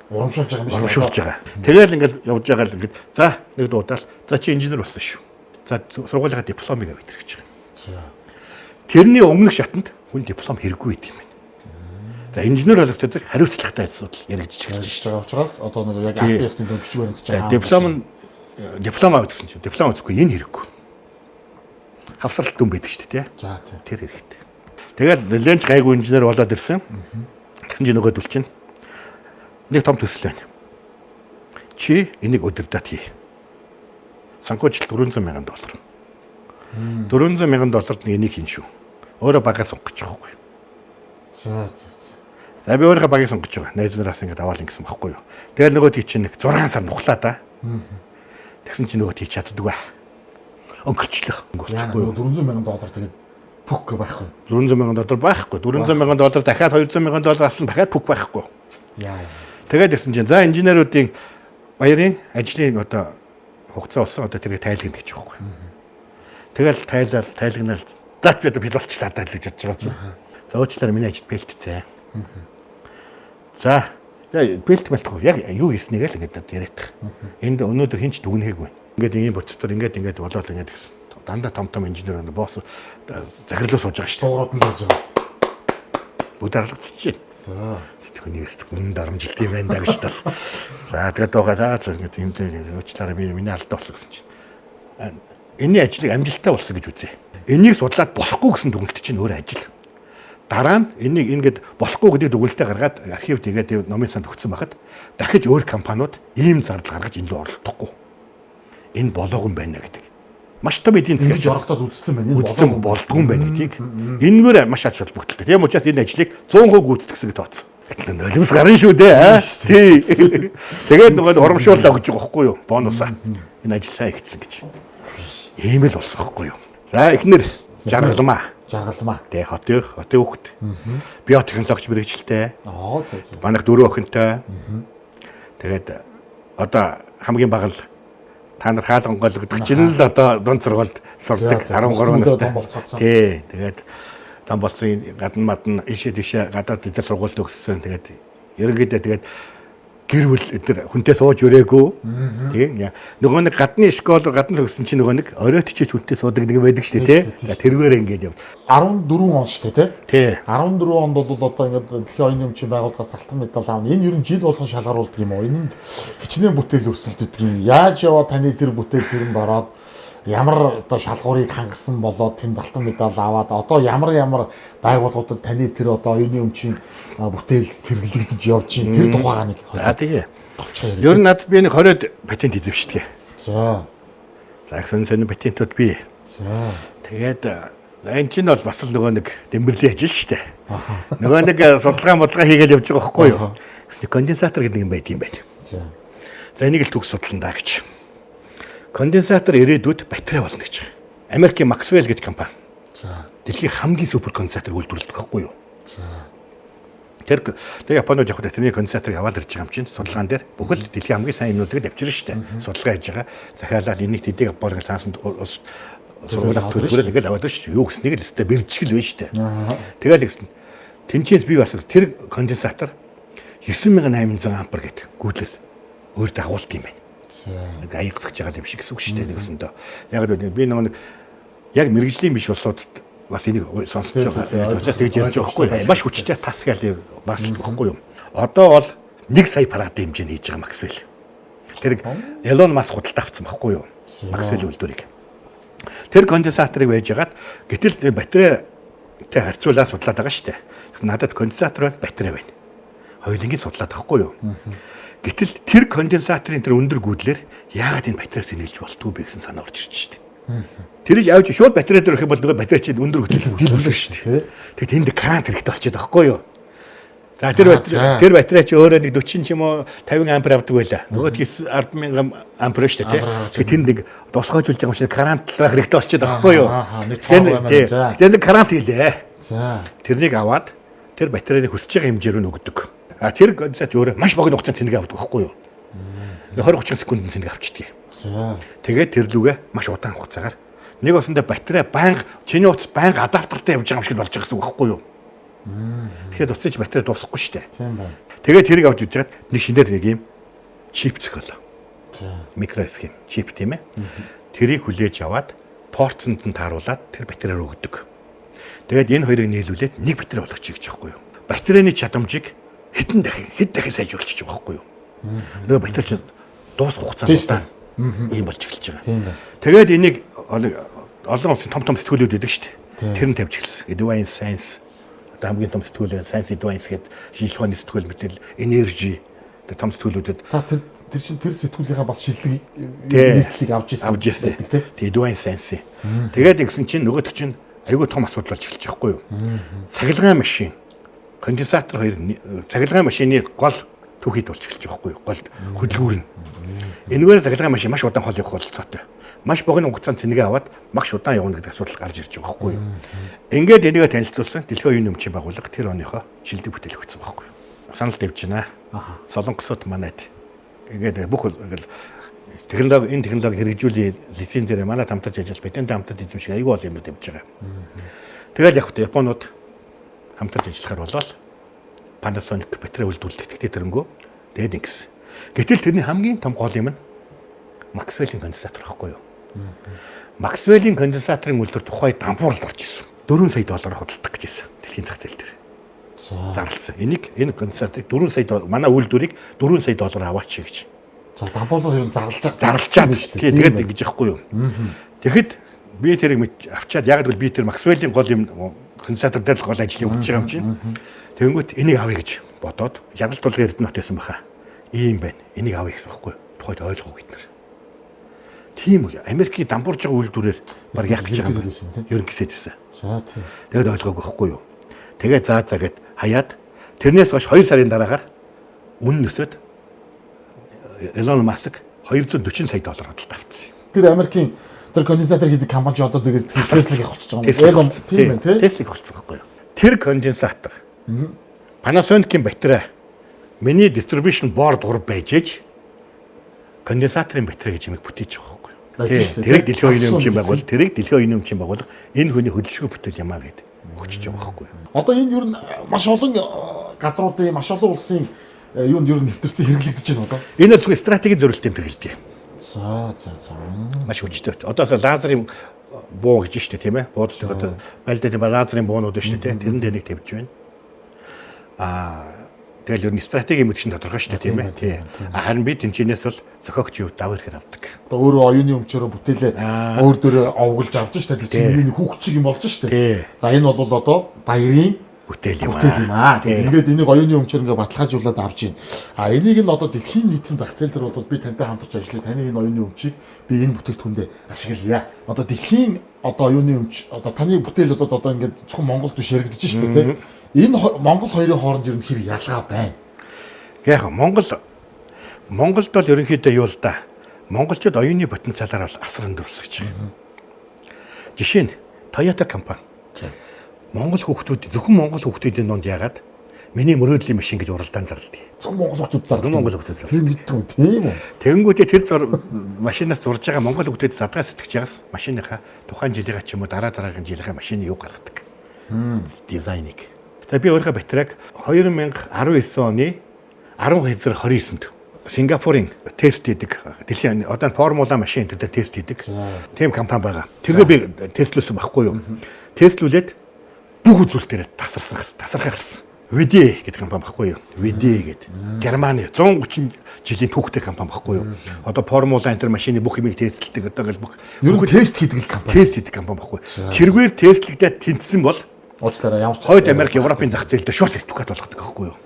S1: Урамшуулж байгаа юм шиг.
S2: Урамшуулж байгаа. Тэгэл ингээл явж байгаа л ингээд за нэг дуудаал за чи инженер болсон шүү. За сургуулийнхаа дипломыг авъя гэж байгаа.
S1: За.
S2: Тэрний өмнөх шатанд хүн диплом хэрэггүй байт юм байна. За инженер болох зэрэг хариуцлагатай асуудал яригдчих
S1: байгаа учраас одоо нэг яг аль биесний дөнгөж баримтж байгаа.
S2: Диплом авах гэсэн чинь диплом авахгүй энэ хэрэггүй. Хавсралт дүн байдаг шүү дээ тий.
S1: За тий.
S2: Тэр хэрэгтэй. Тэгэл нэлээд гайгүй инженер болоод ирсэн. Гэсэн чинь нөгөөдөл чинь нэг том төсөл байна. Чи энийг өдөрдөө хий. Санхүүжилт $400,000. $400,000-д энийг хийн шүү. Өөрөө багаа сонгож байгаа байхгүй.
S1: За.
S2: За би өөрөө багийг сонгож байгаа. Найз нараас ингээд аваал ингэсэн байхгүй юу. Тэгэл нөгөө тий чинь 6 сар нухлаа да. Тэгсэн чинь нөгөө тий чаддгүй. Өнгөрчлөө.
S1: Өнгөрчихгүй. $400,000 тэгээд пүк байхгүй.
S2: $400,000 байхгүй. $400,000 дахиад $200,000 авсан дахиад пүк байхгүй.
S1: Яа.
S2: Тэгээд гэсэн чинь за инженеруудын баярын ажлын одоо хугацаа болсон одоо тэрийг тайлгна гэж байгаа байхгүй. Тэгэл тайлгнал зат би одоо пилотчлаа даа л гэж бодож байгаа чинь. За уучлаарай миний ажил бэлтцээ. За бэлт мэлтэх яг юу хийснийг л ингээд яриадах. Энд өнөөдөр хинч дүгнэхээгүй. Ингээд ийм процедур ингээд болоод ингээд гэсэн. Дандаа том инженер босс захирлуу сууж байгаа шүү дээ.
S1: Дуурууд нь сууж байгаа.
S2: Бүгд аргалцчихжээ.
S1: За.
S2: Сэтгэхний хүн дарамжилт юм байна да гэж тал. За тэгээд байгаа за ингээд энэ уучлаарай миний алдаа болсон гэсэн чинь. Энийн ажлыг амжилттай болсон гэж үзье. Энийг судлаад болохгүй гэсэн дүгнэлт чинь өөр ажил. Дараа нь энийг ингээд болохгүй гэдэг дүгнэлтээ гаргаад архив тэгээд номын санд өгсөн байхад дахиж өөр компаниуд ийм зардал гаргаж энэ рүү оролдохгүй. Энэ болоогүй юм байна гэдэг. Маш том эдийн засгийн
S1: оролдоод үзсэн байна.
S2: Үзсэн болдгүй юм байна гэдгийг энэгээр маш ач холбогдолтой. Тийм учраас энэ ажлыг 100% гүйцэтгэсэг тооцсон. Гэтэл нулимс гарна шүү дээ. Тий. Тэгээд нөгөө урамшууллаа өгч байгаа байхгүй юу? Бонусаа. Энэ ажил сайн ихсэн гэж. Ийм л болсон байхгүй юу? За эхнэр жаргалмаа. Тэ хотын хүүхэд. Биотехнологич мэрэгчлээ.
S1: За.
S2: Манайх 4 охинтой. Тэгээд одоо хамгийн бага л та нар хаалгангол гэдэг чинь л одоо дунд сургуульд сурдаг 13 настай. Тий. Тэгээд там болсон гадна мадна ийшээ тийшээ гадаад эдгээр сургуульд өгсөн. Тэгээд ерөнхийдөө тэгээд гэр бүл эдгээр хүнтэй сууж өрөөгөө. Тийм. Нөгөө нэг гадны школ гадна төгссөн чинь нөгөө нэг оройтчиж хүнтэй суудаг нэг байдаг шүү дээ. Тий. Тэргээр ингэж яв.
S1: 14 он шүү дээ тий.
S2: Тий.
S1: 14 онд бол одоо ингээд дэлхийн оюуны өмчийн байгууллагаас алтан медаль аавна. Энэ ер нь жил болгон шалгаруулдаг юм уу? Энэнд хичнээн бүтээл өрсөлдөдөг юм. Яаж яваа таны тэр бүтээл тэрэнд ороод ямар одоо шалгуурыг хангасан болоод тэнд алтан медаль аваад одоо ямар байгууллагуудад таны тэр одоо оюуны өмчийн бүтээл хэрэглэгдэж явж чинь тэр тухайга нэг.
S2: За тэгээ. Ер нь надад би нэг 20-од патент эзэмшдэг.
S1: За.
S2: За сонин патентууд бий.
S1: За.
S2: Тэгээд энэ чинь бол бас л нөгөө нэг дэмбэрлийн ажил шүү дээ. Нөгөө нэг судалгаа хийгээл явж байгаа байхгүй юу? Гэвч конденсатор гэдэг юм байт юм байна. За энийг л төгс судлана гэж. Конденсатор ирээдүйд батарей болно гэж. Америкийн Maxwell гэж компани.
S1: За.
S2: Дэлхийн хамгийн супер конденсатор үйлдвэрлэдэг байхгүй юу?
S1: За.
S2: Тэр Японууд яг тэрний конденсаторыг аваад ирж байгаа юм чинь судалгаан дээр бүхэл дэлхийн хамгийн сайн юмнуудыг авчирна шүү дээ. Судалгаа хийж байгаа. Захиалаад энийг тэдэг борг таасан сургуулиуд төлбөрөөр ингээл аваад шүү. Юу гэснийг л өстэй бэржгэл байна шүү дээ. Тэгэл гэсэн. Тэнцээс би бас тэр конденсатор 9800 ампер гэдэг гүйдлээс өөр дагуулт юм байна. Нэг аягсагч байгаа юм шиг гэсэн үг шүү дээ нэгсэндээ. Яг л би нэг яг мэрэгжлийн биш улсуудад бас энийг сонсож байгаа. Тэгж ярьж байгаа хгүй. Маш хүчтэй тас гээл бас л байхгүй юм. Одоо бол 1 сая парадын хэмжээнд хийж байгаа Maxwell. Тэр Elon Musk худалдаа авсан байхгүй юу? Maxwell үйлдвэрийг. Тэр конденсаторыг байж хагаад гэтэл батарейтай харьцуулаад судлаад байгаа шүү дээ. Надад конденсатор байна, батарей байна. Хоёулангийн судлаад байхгүй юу? Гэтэл тэр конденсаторын тэр өндөр гүйдлэр яагаад энэ батарейг сэнгэлж болтгүй бэ гэсэн санаа орж ирж шүү дээ. Тэрийг авч шууд батарей дээр өгөх юм бол нөгөө батарей чинь өндөр гүйтэл дийл болсон шүү дээ. Тэгэд тэнд карант хэрэгтэй болчиход байгаа байхгүй юу? За тэр батарей чи өөрөө нэг 40 ч юм уу 50 ампер авдаг байлаа. Нөгөө 10,000 ампер шүү дээ. Тэгэхээр тэнд нэг тусгойжулж байгаа юм шиг карант байх хэрэгтэй болчиход байгаа байхгүй юу? Тэгээд карант хийлээ. За тэрнийг аваад тэр батарейны хүсэж байгаа хэмжээр нь өгдөг. А тэр конденсат өөрөө маш богино хугацаанд цэнэг авдаг байхгүй юу? 20-30 секунд сэнэг авчдаг.
S1: За.
S2: Тэгээд тэр лүгээ маш удаан хугацаагаар нэг усандаа батарей байнга чиний утас байнга адаптертай явж байгаа юм шиг болж байгаа гэсэн үг байхгүй юу? Тэгэхээр утасч батарей дуусахгүй шүү дээ.
S1: Тийм байна.
S2: Тэгээд тэрийг авч үзээд нэг шинээр нэг юм чип зохиолоо.
S1: За.
S2: Микро схем чип тийм ээ. Тэрийг хүлээж аваад порцонд нь тааруулаад тэр батарейр өгдөг. Тэгээд энэ хоёрыг нийлүүлээд нэг батарей болгочих гэж байхгүй юу? Батарейны чадамжийг хэд дахин сайжруулчих байгаа байхгүй юу? Нөгөө батарей чинь дуусах хугацаанд ийм болж эхэлж байгаа.
S1: Тийм байна.
S2: Тэгээд энийг олон улсын том сэтгүүлүүд өгдөг шүү дээ. Тэр нь тавьж эхэлсэн. Advanced Science одоо хамгийн том сэтгүүл Science Advance гэдэг шинжилгээ ухааны сэтгүүл мэтэл Energy тэр том сэтгүүлүүдэд
S1: Тэр чинь тэр сэтгүүлийнхаа бас шилдэг нийтлэг авч ирсэн.
S2: Тэгээ Advanced Science. Тэгээд ингэсэн чинь нөгөөт чинь айгүй том асуудал болж эхэлж байгаа байхгүй юу? Цахилгаан машин, конденсатор хоёр цахилгаан машины гол түүхийд болж эхэлж байгаа байхгүй юу? Гол хөдөлгүүр нь. Энэгээр цахилгаан машин маш удаан хол явах бололцоотой. Маш богино хугацаанд цэнэгээ аваад маш удаан явна гэдэг асуудал гарч ирж байгаа байхгүй юу? Ингээд энийгээ танилцуулсан Дэлхийн оюуны өмчийн байгууллага тэр оныхоо шилдэг бүтээл өгсөн байхгүй юу? Санал тавьж байна. Солонгосууд манайд ингээд бүх энэ технологи хэрэгжүүлээ лицензээр манай хамтарч ажиллаж патент хамтарч эзэмших айгүй бол юм тавьж байгаа. Тэгэл яг хөтэ Японууд хамтарч ажиллахаар болол Panasonic батарей үйлдвэрлэдэг тэрнгөө тэгээд ингэсэн. Гэтэл тэрний хамгийн том гол юм нь Maxwell-ийн конденсатор байхгүй юу? Maxwell-ийн конденсаторын үйлдвэр тухай дампууралд орж ирсэн. 4 сая доллараар хөдөлдөг гэж хэлсэн. Дэлхийн зах зээл дээр. Зарласан. Энэ конденсаторыг 4 сая манай үйлдвэрийг 4 сая доллараар аваач гэж.
S1: За дампуурлаар ер нь зарлж
S2: байгаа шүү дээ. Тэгээд ингэж яахгүй юу? Тэгэхэд би тэрийг авчаад яг л би тэр Maxwell-ийн гол юм конденсатор дээр гол ажлыг өгч байгаа юм чинь. Тэгэнгүүт энийг авъя гэж бодоод Ярал тулгын Эрдэнэт байсан баха. Ийм байна. Энийг авъя гэсэн байхгүй юу? Тухайд ойлгоо гэднэр. Тийм үү. Америкийн дампуурж байгаа үйлдвэрээр баг яг гэж байгаа юм. Ер нь гисэд байсан.
S1: За тийм.
S2: Тэгээд ойлгоогүй байхгүй юу? Тэгээд заа гэд хаяад тэрнээс хойш 2 сарын дараагаар үнэн өсөд Elon Musk 240 сая доллар худалдаа авчихсан.
S1: Тэр Америкийн тэр конденсатор гэдэг компани одоо тэгээд Tesla-г авчихж байгаа юм. Тийм ээ тийм.
S2: Tesla-г авчихсан байхгүй юу? Тэр конденсатор Panasonic-ийн батарей миний distribution board 3 байж ээж конденсаторын батарей гэж юм бүтээж байгаа байхгүй юу? Тэрийг Дэлхийн оюуны өмчийн байгууллага, тэрийг Дэлхийн оюуны өмчийн байгууллага энэ хүний хөдөлшгүй бүтээл юмаа гэдэг өгчөж байгаа байхгүй юу?
S1: Одоо энд ер нь маш олон газруудын маш олон улсын юунд ер нь нэвтэрсэн хэрэглэгдэж байна одоо.
S2: Энэ зөвхөн стратегийн зорилттой хэрэглэдэг.
S1: За.
S2: Маш хүчтэй. Одоо лазерын буу гэж штэ тийм ээ. Буудлыг одоо байлдаа лазерын буунууд штэ тийм. Тэрэн дээр нэг тавьж байна. Тэгэл ер нь стратегийн мэдгэн тодорхой штэ тийм ээ. Тий. Харин би тэнцэнээс бол зохиогч юу даваа ихээр авдаг.
S1: Одоо өөрөө оюуны өмчөөрөө бүтээлээ өөр дөрөө овголж авч штэ. Тэр чинь хүүхд шиг юм болж штэ. За энэ бол одоо баярын
S2: бүтээл юм
S1: аа. Ингээд энийг оюуны өмчөөр ингээд баталгаажуулаад авч байна. А энийг нь одоо дэлхийн нийтийн зах зээл дээр бол би тантай хамтарч ажиллая. Таны энэ оюуны өмчийг би энэ бүтээгдэхүүндээ ашиглая. Одоо дэлхийн одоо оюуны өмч одоо таны бүтээл бол одоо ингээд зөвхөн Монголд биш яригдаж шүү дээ, тийм. Энэ Монгол хоёрын хооронд ер нь хэр ялгаа байна.
S2: Яг Монголд бол ерөнхийдөө юу л да. Монголчууд оюуны потенциалаар бол асар өндөр өсөж байгаа. Жишээ нь Toyota компани. Монгол хүүхдүүд зөвхөн Монгол хүүхдүүдийн донд яагаад миний мөрөөдлийн машин гэж уралдаан зарладаг.
S1: Зөвхөн Монгол хүүхдүүд зардаг.
S2: Монгол хүүхдүүд зардаг.
S1: Тийм мэдгүй тийм үү.
S2: Тэнгүүтээ тэр машинаас зурж байгаа Монгол хүүхдүүд задгаа сэтгэж байгаас машиныхаа тухайн жилийнхаа ч юм уу дараагийн жилийнхаа машины юу гаргадаг. Дизайныг. За би өөрийнхөө батарейг 2019 оны 12 сар 29-нд Сингапурын тест хийдэг. Дэлхийн одоо формула машин дээр тест хийдэг. Тийм компани байгаа. тэргээ би тестлүүлсэн байхгүй юу? Тестлүүлээд бүх үзүүлэлтээр тасархай гарсан. VD гэдэг компани байхгүй юу? VD гэдэг. Германы 130 жилийн түүхтэй компани байхгүй юу? Одоо формула энэ машины бүх юмыг тестлдэг. Одоо ингээл бүх
S1: тест хийдэг компани.
S2: Тест хийдэг компани байхгүй юу? Тэргээр тестлэгдээд тэнцсэн бол
S1: уучлаарай ямар ч
S2: хойд Америк, Европын зах зээл дээр шууд сертификат болгодог байхгүй юу?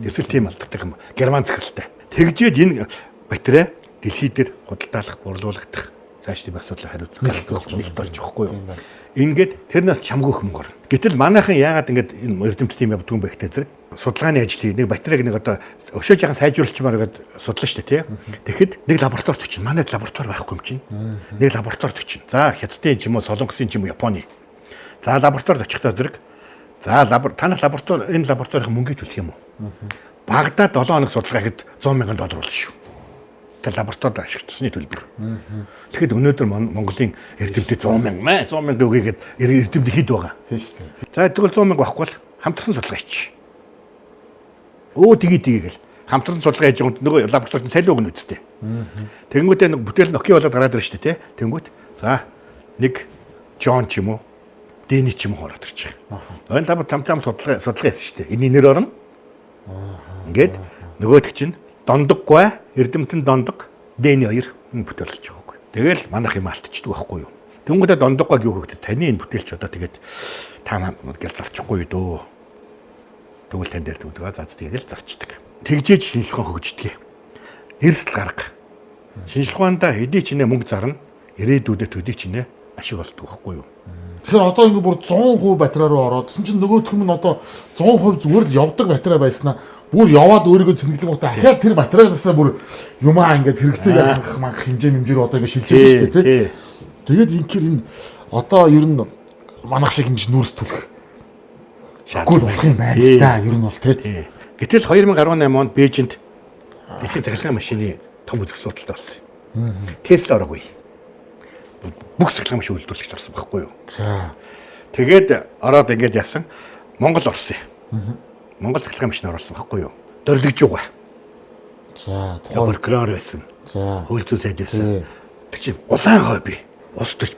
S2: Эсвэл тийм алддаг юм. Герман захиралтай. Тэгжээд энэ батарей дэлхий дээр худалдаалах, борлуулагдах цааш тийм асуудал хариуцлах нэгт болж байгаа юу? Ингээд тэрнээс чамгүй хөнгө орно. Гэтэл манайхан яагаад ингээд энэ эрдэмтдийн тийм явдгүй юм бэ гэхтэй зэрэг судалгааны ажлыг нэг батарейг нэг одоо өшөөж байгаа сайжруулчмаар гэдэг судлаа шүү дээ тийм. Тэгэхэд нэг лабораторид очив. Манайд лаборатори байхгүй юм чинь. Нэг лабораторид очив. За Хятадын ч юм уу Солонгосын ч юм уу Японы. За лабораторид очихдоо зэрэг за танах лаборатори энэ лабораторийн мөнгөийг төлөх юм уу? Багадаа 7 хоног судалгаа хэд $100,000 болно шүү. боловсролтой лабораторид ашигласны төлбөр. Тэгэхэд өнөөдөр Монголын эрдэмтэд 100,000 үгээгээд эрдэмтэд хэд байгаа.
S1: Тийм шүү дээ.
S2: За тэгвэл 100,000 байхгүй бол хамтарсан судалгаа хийчих. Тгийгэл хамтарсан судалгаа хийж байгаа нөгөө лабораторид салиу өгнө үсттэй. Тэнгүүтээ нэг бүтээл Nokia болоод гараад ирж штэ тий. Тэнгүүт за нэг Джон ч юм уу Дэни ч юм уу ороод ирж байгаа. Энэ лабораторид хамтарсан судалгаа хийсэн штэ. Эний нэр орно. Ингээд нөгөөдөг чинь дондоггүй эрдэмтэн дондог Дэни 2 бүтээл болж байгаа байхгүй. Тэгэл манайх юм алдчихдаг байхгүй юу. Тэнгүүтээ дондоггүй юу гэхэд таны энэ бүтээлч одоо тэгээд та гэл зарчихгүй дөө. Тэгвэл тань дээр төгдөг. За тэгэл зарчдаг. Тэгжээж шинжилгээ хөгждөг. Эрсдэл гарга. Шинжилгээ ухаандаа хэдий ч нэ мөнгө зарна. Ирээдүйдээ төдий ч нэ ашиг олддог байхгүй юу.
S1: Тэгэхээр одоо ингэ бүр 100% батарей руу ороод тэгсэн чинь нөгөөх нь одоо 100% зүгээр л явдаг батарей байснаа бүр яваад өөрийгөө цэнгэлэг удаа ахаад тэр батарейгаасаа бүр юмаа ингээд хэрэгцээг хангах хэмжээ одоо ингэ шилжиж байгаа шүү дээ тий. Тэгээд инхээр энэ одоо ер нь манах шиг ингэж нүүрс түлэх шаардлага болох юм байна да ер нь бол тий.
S2: Гэтэл 2018 онд Бээжинд дэлхийн цахилгаан машины том үзэх судалтай болсон юм. Tesla ороогүй. Бүх цахилгаан машин үйлдвэрлэгч орсон байхгүй юу?
S1: За.
S2: Тэгээд ороод ингэж яасан. Монгол орсон. Монгол цахилгаан машин оруулсан байхгүй юу? Дөрлөгж байгаа.
S1: За, тухайн
S2: прокурор байсан.
S1: За.
S2: Хууль зүйн сайд байсан. Тэг чи улаан хойби ус төрч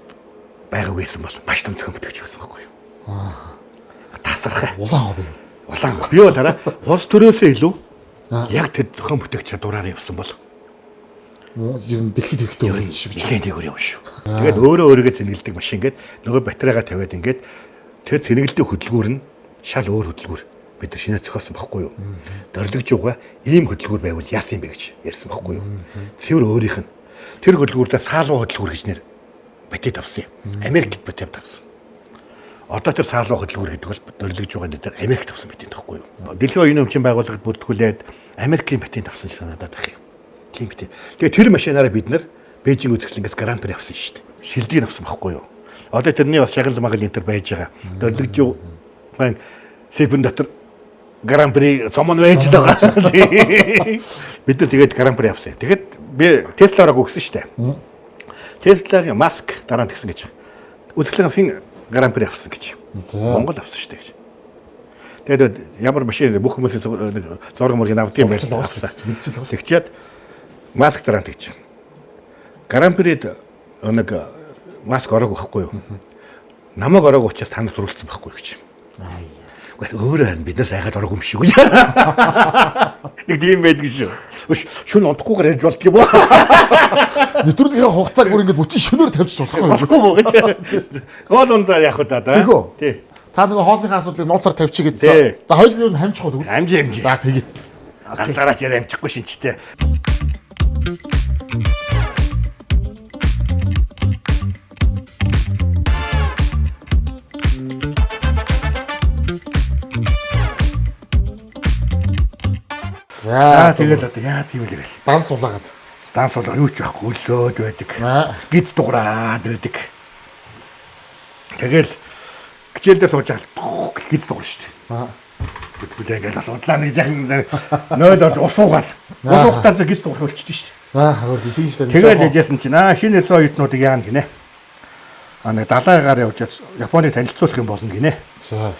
S2: байгаагүй байсан бол маш том зохион бүтээгч байсан байхгүй юу? Тасархаа.
S1: улаан хобби.
S2: Улаан хойби. Би бол хараа ус төрөөсөө илүү яг тэр зохион бүтээгч чадвараар явсан бол
S1: ер нь дэлхийд хэрэгтэй байсан шүү.
S2: Дэлхийн дээгүүр юм шүү. Тэгээд өөрийгөө зэнгэлдэг машин гээд нөгөө батарейгаа тавиад ингээд тэр зэнгэлдэг хөдөлгүүр нь шал өөр хөдөлгүүр бид нар шинэ зохиосон байхгүй юу? Дөрлөгж байгаа ийм хөдөлгүүр байвал яасан юм бэ гэж ярьсан байхгүй юу? Цэвэр өөрийнх нь тэр хөдөлгүүрдээ саалуу хөдөлгүүр гэж нэр батид авсан юм. Америкт батид авсан. Одоо тэр саалуу хөдөлгүүр гэдэг бол дөрлөгж байгаа дээр Америкт авсан батид байхгүй юу? Дэлхийн оюуны өмчийн байгууллагад бүртгүүлээд Америкийн батид авсан гэж санагдаад байна. Тийм бит. Тэгээ тэр машинаараа бид нар Бээжин үзэсгэлэнгээс Гран При авсан шүү дээ. Шилдэг авсан байхгүй юу? Одоо тэрний бас шагнал магал энтер байж байгаа. Дөрлөгж байна. Сэпэн дотор Гран При цомон байж байгаа. Бид нар тэгээд Гран При авсан. Тэгэхэд би Теслараа өгсөн шүү дээ. Tesla-гийн Маск дараа нь тэгсэн гэж. Үзэсгэлэнгийн Гран При авсан гэж. Монгол авсан шүү дээ гэж. Тэгээд ямар машин бүх хүмүүсийн зураг мөргийн авдаг юм байсан авсан. Тэгчээд Маск дараа нь тэгж. Гран Прид нэг Маск ороог өгөхгүй юу? Намайг ороог учраас танад зурулсан байхгүй гэж. Гэхдээ өөрөө харин бид нар сайгаад ороог юм шиг үү? Нэг тийм байдаг шүү. Шүн унтахгүйгээр ярьж болдго юм уу?
S1: Нэвтрүүлгийн хугацааг бүр ингэж бүчин шөнөөр тавьчих болохгүй.
S2: Болохгүй мó гэж. Хоол ундаа яах вэ та?
S1: Тий. Та нэг хоолныхаа асуудлыг нууцаар тавьчих гэсэн. За хоёул нь хамжих уу?
S2: Хамжи.
S1: За тэгээ.
S2: Ганцаараач яриа амжихгүй шинжтэй.
S1: За
S2: тэгээд одоо яа тийм л гээл.
S1: Дан сулаагаад.
S2: Дан сулаа юу ч байхгүй өлсөөд байдаг. Гиз дуграад байдаг. Тэгэл хичээлдээ сууж байгаа гиз дуграа шүү дээ. Бүлээ ингээл судлаа нэг яхан 0 орж усуугаал. Усуухтаа гиз дуграа болчихсон шүү дээ.
S1: Хавар тийм шүү дээ.
S2: Тэгээд яжсэн чинь шинэ элсэн оюутнуудыг яана гинэ. Нэг далайгаар явж Японыг танилцуулах юм болно гинэ.
S1: За.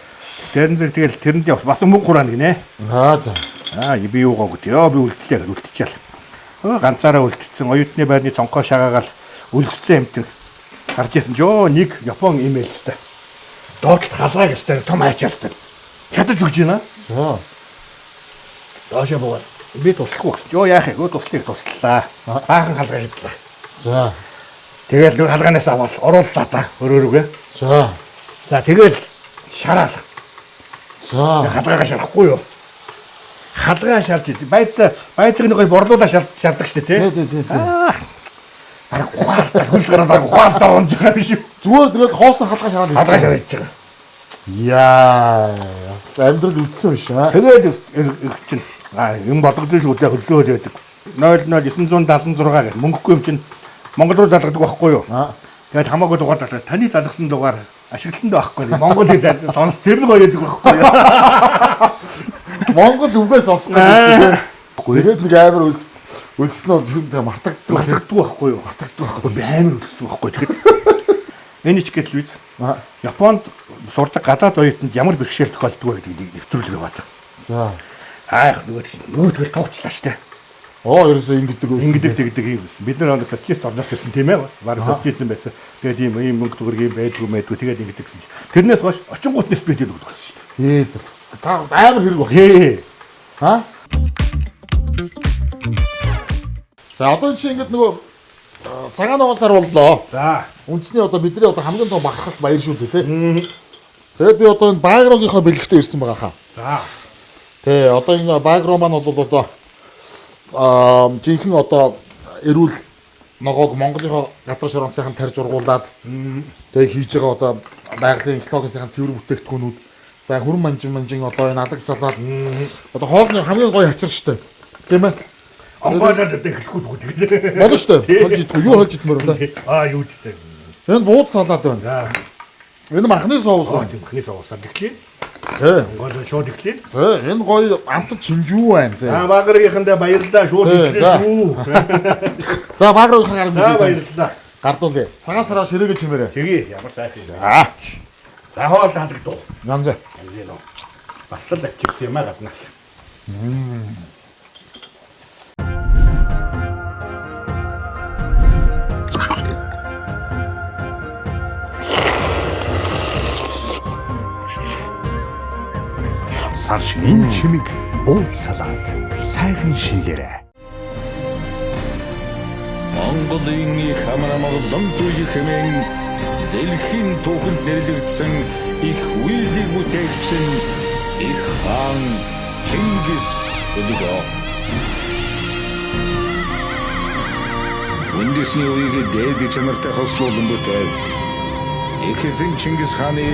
S2: Тэрэн зэрэг тэгэл тэрэнд бас мөнгө хураана гинэ.
S1: За.
S2: Би юугаа гэдэг. Би үлдлээ гэж үлдчихээл. Ганцаараа үлдсэн оюутны байрны цонхоо шагаагаал үлдсэн амтэн гарч исэн ч нэг Япон имэйлтэй. Доотлол халгааг өстэй том хайчаастай. Хятаж өгч байна.
S1: За.
S2: Доошо боо. Би туслахгүй гэсэн. Яах вэ? Туслахыг туслаа. Баахан халгаа хийдлээ.
S1: За.
S2: Тэгэл нэг халгаанаас аваад орууллаа та өрөөрөөгөө.
S1: За.
S2: За тэгэл шараал.
S1: За.
S2: Халгаагаа шарахгүй юу? Халгаа шарж байцыг нэг борлуулаа шардаг шүү дээ тий. Арга ухаалтаа хөлсгөрөө ухаалтаа онж байгаа биш үү?
S1: Зүгээр тэгэл хоосон халгаа шараад
S2: халгаа шарж байгаа.
S1: Яа, амьдрал үлдсэн биш аа.
S2: Тэгээд чинь юм бодгож шүү дээ хөлсөөл байдаг. 00976 гэх мөнгөгүй юм чинь Монгол руу залгадаг байхгүй юу? Тэгээд хамаагүй дугаар залгаад таны залгасан дугаар ашиглалтанд байхгүй. Монголыг сонс тэр нэг ойлодог байхгүй юу?
S1: Монгол үгээс олсон гэдэг. Тэгээд нэг амар Өлсөн бол хүндээ мартагддаг.
S2: Мартагддаг байхгүй юу? Мартагддаг байхгүй. Би амар өлсөн байхгүй. Тэгэхэд энэ ч гэтэл үз. Японд сурдаг гадаад оюутанд ямар бэрхшээл тохиолддог вэ гэдгийг нэвтрүүлгээ бат.
S1: За.
S2: Нөгөөдгөл товчлаа штэ.
S1: Ерөөсөө ингэдэг үү?
S2: Ингэдэг тэгдэг юм. Бид нар социалист орноос ирсэн тийм ээ. Бараг социализм байсан. Тэгээд ийм мөнгө төгрөгийн байдгүй тэгээд ингэдэг гэсэн чинь. Тэрнээс хойш очингуутнаас бид л өгдөг гэсэн шүү
S1: Ээ. Та амар хэрэг баг.
S2: дээ.
S1: Ха? За одоо чи ингэдэг нөгөө цагаан нугасаар боллоо.
S2: За.
S1: Үндэсний одоо бидний одоо хамгийн том бахархалт баяр шүү дээ, тий. Тэгээд би одоо энэ Багрогийнхаа бэлэгтээ ирсэн байгаа хаа.
S2: За.
S1: Тэ одоо энэ Багро маань бол одоо жинхэнэ одоо эрүүл ногоог Монголынхаа гадар шорондсын тарж ургуулад тэгээ хийж байгаа одоо байгалийн экологийн цэвэр бүтээгдэхүүнүүд за хүрэн манжин одоо энэ алаг салаад одоо хоолны хамгийн гоё ачаар штэ тийм ээ
S2: Амбалаад эхлэхгүй бүгд.
S1: болно штэ болж идэх юу болж идмээр байна
S2: Юу ч дээ.
S1: энэ бууд салаад байна
S2: За.
S1: энэ махны соус
S2: Махны соусаар гэхлээ.
S1: тий
S2: Гол шууд гэхлээ.
S1: энэ гоё амтд чинжүү байна тий
S2: Багрынхандаа баярлалаа шууд гэхлээ шүү.
S1: за Багрогийнхаа
S2: За баярлалаа.
S1: гардуулъя цагаан сараа ширээгээ чимээрээ
S2: Тэгээ ямар сайхан юм.
S1: аа
S2: За хоол хандагдав.
S1: янзаа
S2: Амжин уу. Бас л авчихсан юм а гаднаас.
S4: Сар шинийн чимэг бууд салаад сайхан шинлээрээ.
S5: Монголын их хамаамаглан туй хэмээн дэлхийн түүхэнд нэрлэгдсэн их үйлдэл бүтээгч нь их хаан Чингис Хөлгөө. Үндэсний үеийг дээд чанартай хослуулан бүтээв. Их эзэн Чингис хааны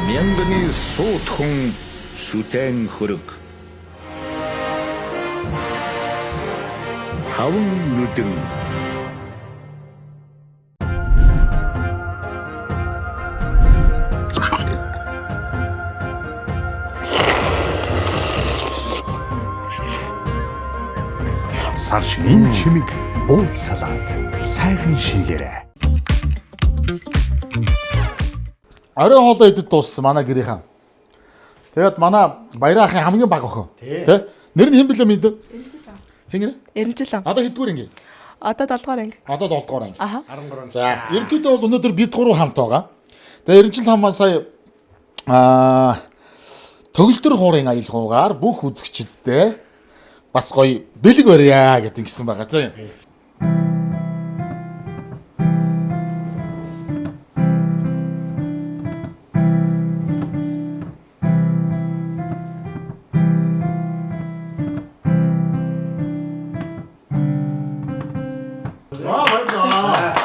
S5: мянганы суут хүн шүтэн хөрөг. Таван нүдэн
S4: Сар шинийн чимэг бууд салаад сайхан шинлээрээ.
S1: Орой хоолоо идэд дууссан манай гэрийнхэн. Тэгээд манай баярын хамгийн баг охин. Тэ? Нэр нь хэн блэ мэдээ? Хэн нэ?
S6: Эренжил.
S1: Одоо хэдгээр ингэ?
S6: Одоо 7 дугаар анги.
S1: Одоо 7 дугаар анги.
S6: Аха.
S1: За, ерөнхийдөө бол өнөөдөр бид гурав хамт байгаа. Тэгээд Эренжил хаан маань сая төгөлдөр хуурын аялгаугаар бүх үзэгчдэд бас гоё бэлэг барья гэдэг гисэн байгаа. За.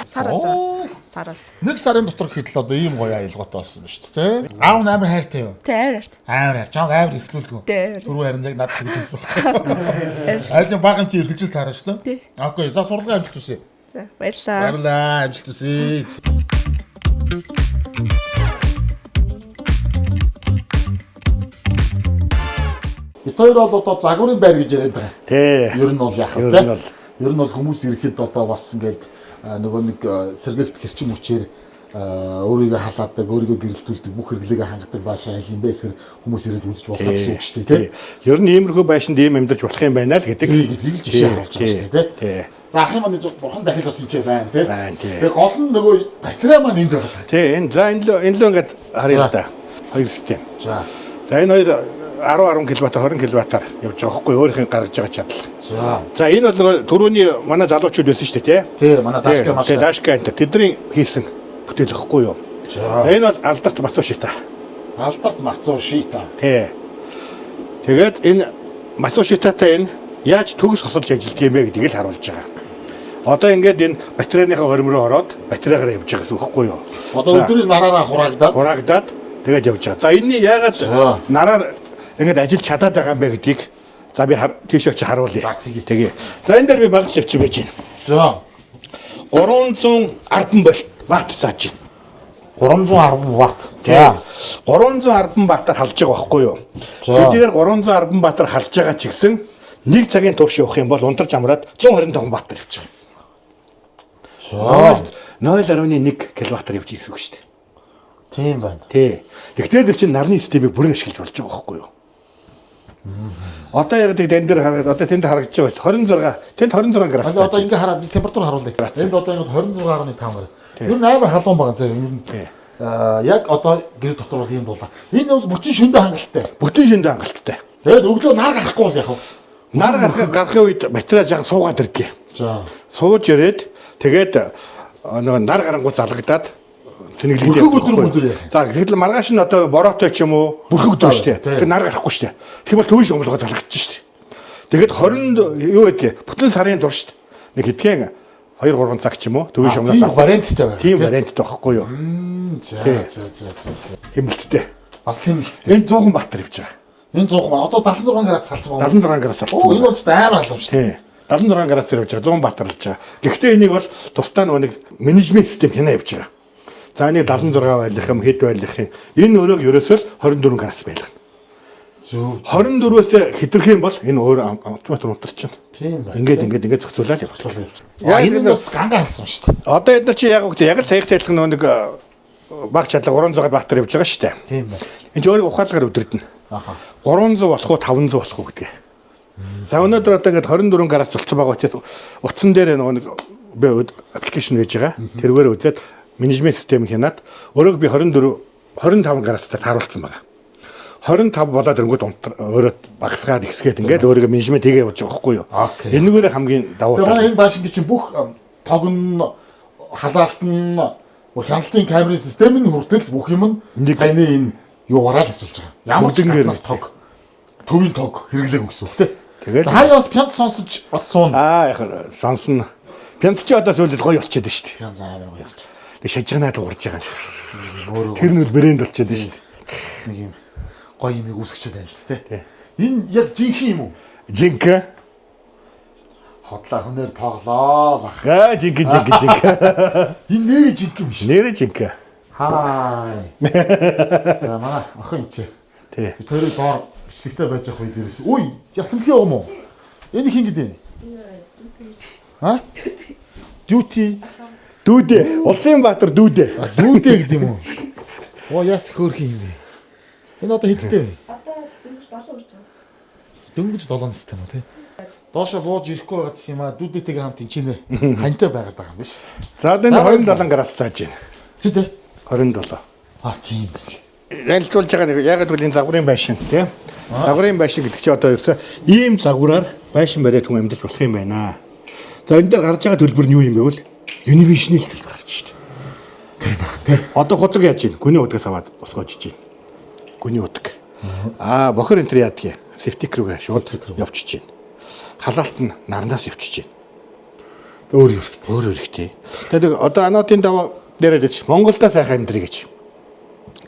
S6: Сар болж байгаа. Сар бол.
S1: Нэг сарын дотор гэхэд л одоо ийм гоё аялгаатай болсон ба шүү дээ. Аав нь амар хайртай юу?
S6: Тэ авир арт.
S1: Амар хайр. Чанга амар ихлүүлдэг.
S6: Тэ.
S1: Түрүү харин яг надад гэж хэлсэн. Айлын баг юм чи эргэлжил таарна шүү дээ.
S6: Тий.
S1: Окей, за сурлагын амжилт хүсье.
S6: За баярлалаа.
S1: Баярлалаа, амжилт хүсье. Бид хоёр бол одоо загварын байр гэж яриад байгаа.
S2: Тий.
S1: Ер нь бол яах вэ? Ер нь бол хүмүүс ирэхэд одоо бас ингээд нөгөө нэг сэргээгт хэрчим хүчээр өөрийгөө халаадаг, өөрийгөө гэрэлтүүлдэг, бүх хэрэглээгээ хангадаг бааш айл юм бэ гэхээр хүмүүс ирээд үзэж болно гэсэн үг шүү дээ, тий.
S2: Ер нь иймэрхүү байшинд ийм амьдарч болох юм байна л гэдэг.
S1: Гэдгийг л жишээ авч байгаа шүү дээ, тий. За ахын маань бурхан дахил бас энэ байна, тий. Тэгээ гол нь нөгөө батарей маань энд байна.
S2: Тий, энэ за энэ л ингээд харъя л да. Хоёр систем.
S1: За.
S2: За энэ хоёр 10 кВт 20 кВт-аар явж байгаа хгүй өөрийнх нь гаргаж байгаа чадлага.
S1: За.
S2: За энэ бол нөгөө түрүүний манай залуучууд байсан шүү дээ, тий.
S1: Тий, манай дашка маш.
S2: Тий, дашка энэ тэдний хийсэн бүтээл өгөхгүй юу. За энэ бол алдарт мацуу шита.
S1: Алдарт мацуу шита.
S2: Тий. Тэгээд энэ мацуу шитатай энэ яаж төгс хосолж ажилладаг юм бэ гэдгийг л харуулж байгаа. Одоо ингээд энэ батарейныхаа хорим руу ороод батарейгаар явж байгаа гэсэн үг хэвгүй юу?
S1: Одоо өдрийн нараараа
S2: хурагдаад тэгээд явж байгаа. За энэний яагаад нараар ингээд ажиллаж чадаад байгаа юм бэ гэдгийг за би тийш очиж харуулъя. Тэгээ. За энэ дээр би багц тавьчих байж байна.
S1: За.
S2: 310 ватт зааж байна.
S1: 310 ватт.
S2: За. 310 ваттаар халж байгаа байхгүй юу? Хэдийгээр 310 ваттаар халж байгаа ч гэсэн Нэг цагийн турш явах юм бол унтарч амраад 125 баатар явж байгаа. 0.1 кВт явж ийсэх шүү дээ.
S1: Тийм байна.
S2: Тий. Тэгэхээр л чинь нарны системийг бүрэн ашиглаж болж байгаа байхгүй юу? Одоо яг тэн дээр хараад одоо тэнд харагдаж байгаа 26 тэнд 26 градус.
S1: Одоо ингээ хараад би температур харуулъя. Энд одоо ингэ 26.5 градус. Ер нь амар халуун байгаа зэ. Ер нь яг одоо гэр дотор бол юм дуулаа. Энэ бол бүтэн шөндө хангалттай.
S2: Бүтэн шөндө хангалттай.
S1: Тэгээд өглөө нар гарахгүй бол яг нь.
S2: Нар гарахын үед материал жаахан суугаад ирдээ.
S1: За.
S2: Сууж ирээд тэгээд нөгөө нар гарангуй залгадаад цэнэглэгдээ. За гэхэд маргааш нь одоо бороотой ч юм уу бүрхэгдөө шүү дээ. Тэгээд нар гарахгүй шүү дээ. Тэгэхээр бол төвийн шумлгоо залгагдчих шүү дээ. Тэгээд 20 юу гэдэг бүтэн сарын турш нэг хэдхэн 2-3 цаг ч юм уу төвийн шумнаас авах
S1: варианттай байна.
S2: Тийм варианттай байхгүй юу?
S1: За.
S2: Хэмэлттэй.
S1: Бас хэмэлттэй.
S2: Энэ 100 баатар явж байгаа.
S1: Энэ 100 одоо 76 градус салцсан байна.
S2: 76 градус салцсан.
S1: Энэ бол амар халуун шүү дээ.
S2: 76 градусаар явж байгаа 100 баатар болж байгаа. Гэхдээ энийг бол тусдаа нэг менежмент систем хянаа явж байгаа. За энийг 76 байлгах юм хэд байлгах юм. Энэ өрөөг ерөөсөө 24 градус байлгана.
S1: Зөв.
S2: 24-өөс хитрэх юм бол энэ өөр автомат унтарч байна.
S1: Тийм байна.
S2: Ингээд зохицуулаад явах.
S1: Энэ нь бас ганга халсан шүү дээ.
S2: Одоо эдгээр чи яг үгтэй яг л саяхтай адилхан нэг баг чадлага 300 баатар явж байгаа шүү дээ.
S1: Тийм байна.
S2: Энд чи өөрийг ухаалгаар өдөрдөн. 300 болох уу 500 болох уу гэдэг. За өнөөдөр одоо ингээд 24 градус болцсон байгаа учраас утсан дээр нэг би аппликейшн хийж байгаа. Тэргээр үзээд менежмент систем хянаад өөрөг би 25 градустай тааруулсан байгаа. 25 болоод ирэнгүүт өөрөө багсгаад ихсгээд ингээд өөрийгөө менежмент хийгээ явж байгаа байхгүй юу? Энэгээр хамгийн давуу тал.
S1: Энэ баашингийн чинь бүх тог нь халаалт нь хяналтын камерын систем нь хүртэл бүх юм нь саяны энэ юугаараа л ажиллаж байгаа. Ямар ч гаднаас тог төвийн тог хэрэглээг өгсөн үү? Тэгээд хаяа бас пянц сонсож бас суuna.
S2: Яг сонсно. Пянц чи одоо сүүлд гоё болчиход шүү дээ.
S1: Пянц амар гоё болчиход.
S2: Тэг шажигнаад уурж байгаа юм. Тэр нь бол брэнд болчиход шүү дээ.
S1: Нэг юм гоё юм үүсгэчихэд байна л тээ. Энэ яг жинхэнэ юм уу?
S2: Жинхэнэ.
S1: Хотлоо хүнээр тоглоо лах.
S2: Жинхэнэ.
S1: Энэ нэрээ жинхэнэ юм шүү.
S2: Нэрээ жинхэнэ.
S1: Хай. За манай охин чи.
S2: Тий.
S1: Би тэрийг доор бичлэгтэй байж явах үед ирсэн. Үй, ясналхи юм уу? Энэ хин гэдэг. Ха? Duty.
S2: Дүүдэ. Улсын баатар дүүдэ.
S1: Дүүдэ гэдэг юм уу? Оо яс хөөрх юм бэ? Энэ одоо хэдтэй вэ?
S6: Одоо дөнгөж 7 үрж байгаа.
S1: Дөнгөж 7 настай юм тий. Доошо бууж ирэхгүй байгаа юм а дүүдэтэйгээ хамт энэ чинь хантай байгаад байгаа юм биш үү?
S2: За энэ 27 градус тааж байна.
S1: Хэд вэ?
S2: 27.
S1: Тийм байл.
S2: Ялцуулж байгаа нэг яг л энэ загварын байшин тий. Загварын байшин гэдэг чи одоо ерөөсөө ийм загвараар байшин бариад хүн амьдарч болох юм байна. За энэ дээр гарч байгаа төлбөр нь юу юм бэ вэ? Univision-ийн төлбөр гарч шүү дээ.
S1: Тийм.
S2: Одоо худаг яаж ийн? Гүний удагаас аваад босгож ийн. Гүний удаг. Бохор энэ төр яадгийг септик рүүгээ шууд явчихж ийн. Халаалт нь нарнаас явчихж ийн. Өөр хэрэгтэй. Тэгээд одоо анотын даваа дээрээ ч Монголда сайхан амьдрий гэж.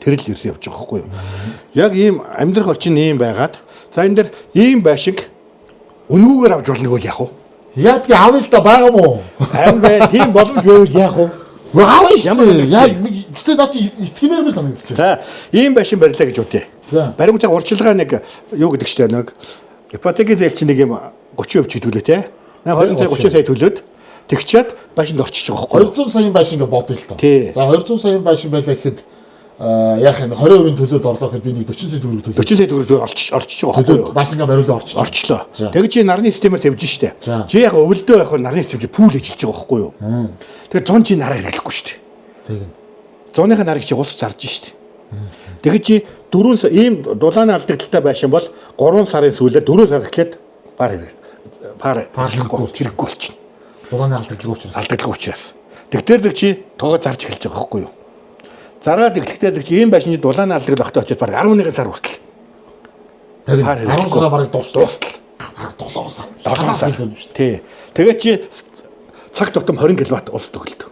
S2: Тэр л ерөөс явж байгаа хгүй юу. Яг ийм амьдрах орчин ийм байгаад за энэ дэр ийм байшинг өнгөөр авч болно гэвэл яах вэ?
S1: Яадги авъя л да байгаа мó.
S2: Ам бай тийм боломж байвал яах вэ?
S1: Авъя шүү дээ. Яг гэтээ наа чи итгэмээр мэл санагдчих.
S2: За ийм байшин барилаа гэж үтээ.
S1: За.
S2: Баримтаа урьдчилгаа нэг юу гэдэг чтэй нэг ипотекийн зээл чинь нэг юм 30% төлөө те. 20 сая 30 сая төлөөд тэгчээд байшинд орчиж байгаа байхгүй.
S1: 200 саяын байшин гэж бодъё л тоо.
S2: Тий.
S1: За 200 саяын байшин байлаа гэхэд яах юм 20% төлөөд орлоо гэхэд би нэг 40 сая төгрөг төлөө.
S2: 40 сая төгрөг орчиж байгаа байхгүй юу?
S1: Байшингаа бариулаа орчиж.
S2: Орчлоо. Тэгж чи нарны системээр тавьж штэ. Чи яг өвөлдөө байх нарны систем пул ажиллаж байгаа байхгүй юу? Тэгэхээр 100 чи нараа хэрэглэхгүй штэ.
S1: Тэгнь.
S2: 100-ны нарыг чи улс зарж штэ. Тэгэж чи 4 сар ийм дулааны алдагдaltaй байшин бол 3 сарын сүүлээр 4 сар эхлээд пар хэрэггүй болчихно.
S1: Дулааны алдагдлага
S2: учраас. Тэгтэр зэрэг чи тоогоо зарж эхэлж байгаа байхгүй юу? Зараад эхлэхдээ зэрэг чи ийм байшин чи дулааны алдагдлага багтаа очиж баг 11 сар хүртэл.
S1: Тэгээд 10 сараа бараг дуустал. 7 сар.
S2: 7 сар. Тий. Тэгээд чи цаг тутам 20 кВт улс төгөлдөг.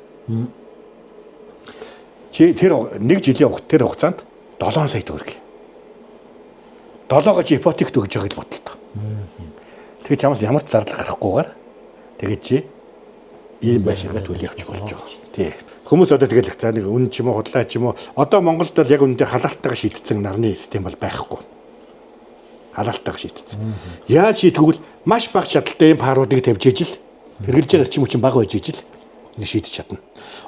S2: Чи тэр нэг жилийн хугацаанд 7 сая төгрөг. 7-гоо чи ипотек төгөж байгаа гэж бодлоо. Тэгээд чамаас ямар ч зардал гарахгүйгээр тэгээд чи ийм байшингаа төлөв явж болж байгаа. Тий. Хүмүүс одоо тэгэл их цаа нэг үн ч юм уу худлаа ч юм уу. Одоо Монголд бол яг үнэндээ халаалттайгаа шийдсэн нарны систем бол байхгүй. халаалтайгаар шийдсэн. Яаж шийдгвэл маш бага чадaltaй юм паруудыг тавьж ижил хэрэгжилж байгаа эрчим хүчин бага байж ижил энэ шийдэж чадна.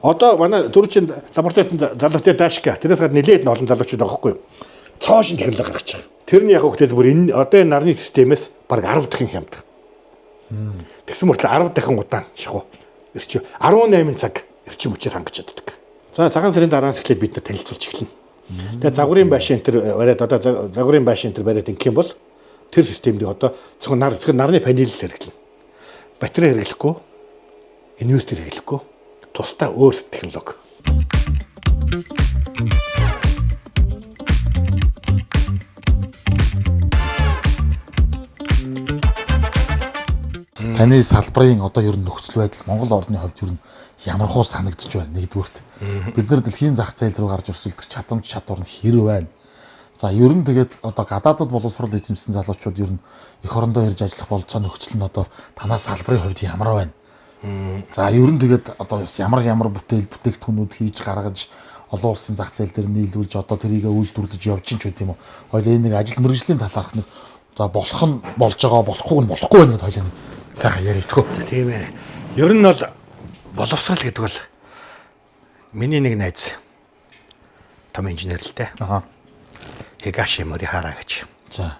S2: Одоо манай түрүүчийн лабораторийн залуутай Дашка тэрээс гадна нэлээд олон залуучууд байгаа хгүй юу? Цоошин технологи гаргаж байгаа. Тэрний яг хөөхтэй бүр энэ одоо энэ нарны системээс баг 10 дахин хямддаг. Тэгсэн мөртлөө 10 дахин удаан шахуу. Эрчим 18 цаг эрчим хүчээр хангаж чаддаг. За цагаан сарын дараанаас эхлээд бид нар танилцуулж эхэлнэ. Тэгээ загварын байшин энэ бариад одоо загварын байшин энэ бариад ингэх юм бол тэр системдийг одоо зөвхөн нарны панел хэрэглэнэ. Батарей хэрэглэхгүй, инвертер хэрэглэхгүй, тусдаа өөр технологи.
S1: Таны салбарын одоо ер нь нөхцөл байдал Монгол орны хувьд ер нь ямар хуу санагдчих байна нэгдүгürt. Бид нар дэлхийн зах зээл рүү гарч өрсөлдөх чадамж чадвар нь хэрэг байна. За ер нь тэгээд одоо гадаадд боловсрол эзэмсэн залуучууд ер нь эх орондоо ирж ажиллах болцоо нөхцөл нь одоо танаа салбарын хувьд ямар байна? За ер нь тэгээд одоо ямар бүтээгдэхүүнүүд хийж гаргаж олон улсын зах зээл дээр нийлүүлж одоо тэрийг үйлдвэрлэж явж чинь ч үгүй юм уу? Хоёул энэ нэг ажил мэргэжлийн талаарх нэг за болох нь болж байгаа болохгүй нь болохгүй байна гэдэг хоёул нэг сайхан яриадгүй.
S2: За тийм ээ. Ер нь бол боловсрал гэдэг бол миний нэг найз том инженер л дээ. Хигаши Морихара гэж.
S1: За.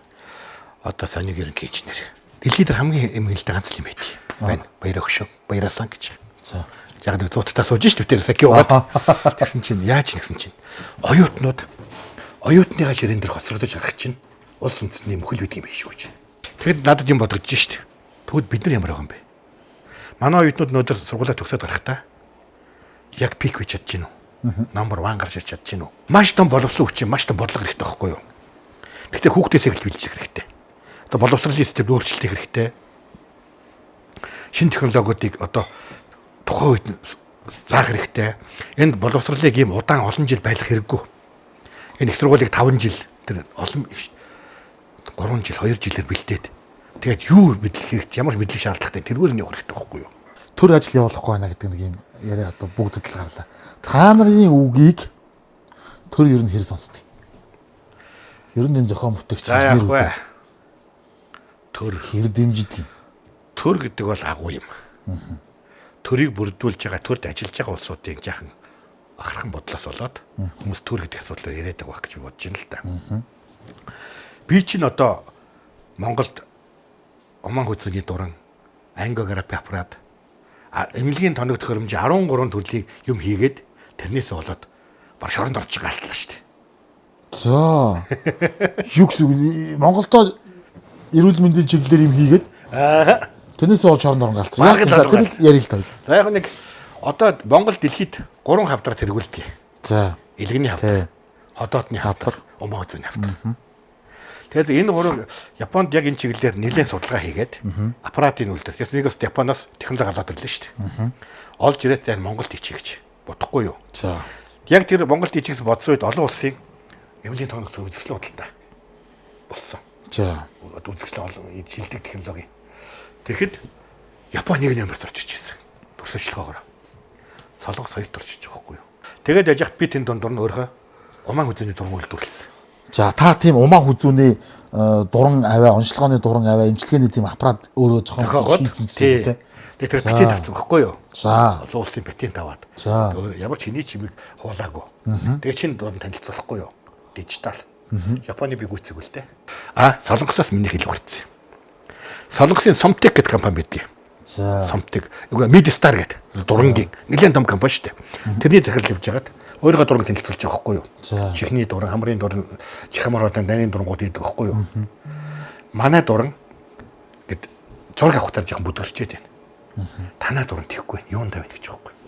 S2: Одоо соник ерөнхий инженер. Дэлхийд хамгийн эмгэлтэй ганц л юм байт. Байна. Баяр өгшөө. Баярасан гэж.
S1: За.
S2: Яг нэг зуутаа сууж шүү дээ. Сакиугаад. Тэгсэн чинь яаж нэгсэн чинь оюутныгаа ширээн дээр хоцрогдож харах чинь улс үндэстний мөхөл бид юм биш үү гэж. Тэгэд надад юм бодогдож шít. Тэгвэл бид нар ямар байгаа юм бэ? Манай оюутнууд өнөөдөр сургуулаа төгсөөд гарахдаа яг пик хийж чадж гинүү. Номер 1 гарч ирж чадж гинүү. Маш том боловсон хүчин, маш том бодлого хэрэгтэй байхгүй юу? Гэхдээ хүүхдээс эхэлж бэлдэх хэрэгтэй. Одоо боловсролын системд өөрчлөлт хэрэгтэй. Шинэ технологиудыг одоо тухайн үед заах хэрэгтэй. Энд боловсролыг ийм удаан олон жил байлгах хэрэггүй. Энэ их сургуулийг 5 жил тэр олон 3 жил 2 жилээр бэлдээд тэгээд юу мэдлэх хэрэгтэй, ямар мэдлэг шаардлагатай тэргээр нь явах хэрэгтэй байхгүй юу?
S1: Төр ажил явуулахгүй байна гэдэг нэг юм яриа одоо бүгдд л гарлаа. Та нарын үгийг төр ер нь хэр сонсдог? Ер нь энэ зохион бүтээгч
S2: нэр үү? Төр
S1: хэр дэмждэг юм?
S2: Төр гэдэг бол агуу юм. Төрийг бүрдүүлж байгаа, төрд ажиллаж байгаа улсуудын жаахан ахархан бодлоос болоод хүмүүс төр гэдэг асуудлаар яриад байгаа гэж бодож байна л да. Би чинь одоо Монголд Оман хүзний дуран ангиографи аппарат эмнэлгийн тоног төхөөрөмж 13 төрлийн юм хийгээд тэрнээс болоод баг шоронд орж галтлаа шүү дээ.
S1: За. Юу гэсэн Монголдо эрүүл мэндийн чиглэлээр юм хийгээд тэрнээс бол шоронд орон галцсан. Тэрийг ярил л тав.
S2: За яг нэг одоо Монгол дэлхийд 3 хавдраар тэргүүлдэг.
S1: За.
S2: Илгэний хавдар, ходоодны хавдар, Оман хүзний хавдар. Тэгэхээр энэ гурав Японд яг энэ чиглэлээр нэлээд судалгаа хийгээд аппаратын үйлдвэр. Тэгэхээр нэгээс Японоос технологи аваад ирлээ шүү дээ. Олж ирээд яг Монголд ичээ гэж бодохгүй юу?
S1: За.
S2: Яг тэр Монголд ичээс бодсон үед олон улсын эмнэлгийн тоног үзэсгэлэн худалдаа болсон.
S1: За.
S2: Үзэсгэлэн олон шилдэг технологи. Тэгэхэд Японы нэг нэмэрт орж ичсэн. Төрс ажиллагаагаар. Солонгос хоёрт орж ич байгаа хгүй юу? Тэгээд яж яхад би тэнд дундуур нь өөрөө Оман хүзний дуран үйлдвэрлэсэн.
S1: За та тийм Умаа хүзүүний дуран аваа, онцлогооны дуран аваа, эмчилгээний тийм аппарат өөрөө зохион хийсэн гэсэн үг тийм.
S2: Тэгээд патент авсан байхгүй юу?
S1: За.
S2: Олон улсын патент аваад.
S1: За.
S2: Ямар ч хэний чимийг хуулаагүй. Тэгээд чинь дуран танилцуулахгүй юу? Дижитал. Японы би гүйцэг үлдээ. Солонгосоос миний хэл хүрсэн. Солонгосын Somtech гэдэг компани байдгийг.
S1: За.
S2: Somtech. Midstar гэдэг дурангийн нэлээд том компани шүү дээ. Тэрний захирал явж байгаад өөрийгөө дуран танилцуулж байгаа байхгүй юу? Чихний дуран, хамрын дуран, чихамруудын дайны дурангууд хийдэг байхгүй юу? Манай дуран гэд зураг авахтаар жоохон бүдгэрчээд байна. Танаа дуран тийхгүй байна. Юунд тавина гэж байгаа байхгүй юу?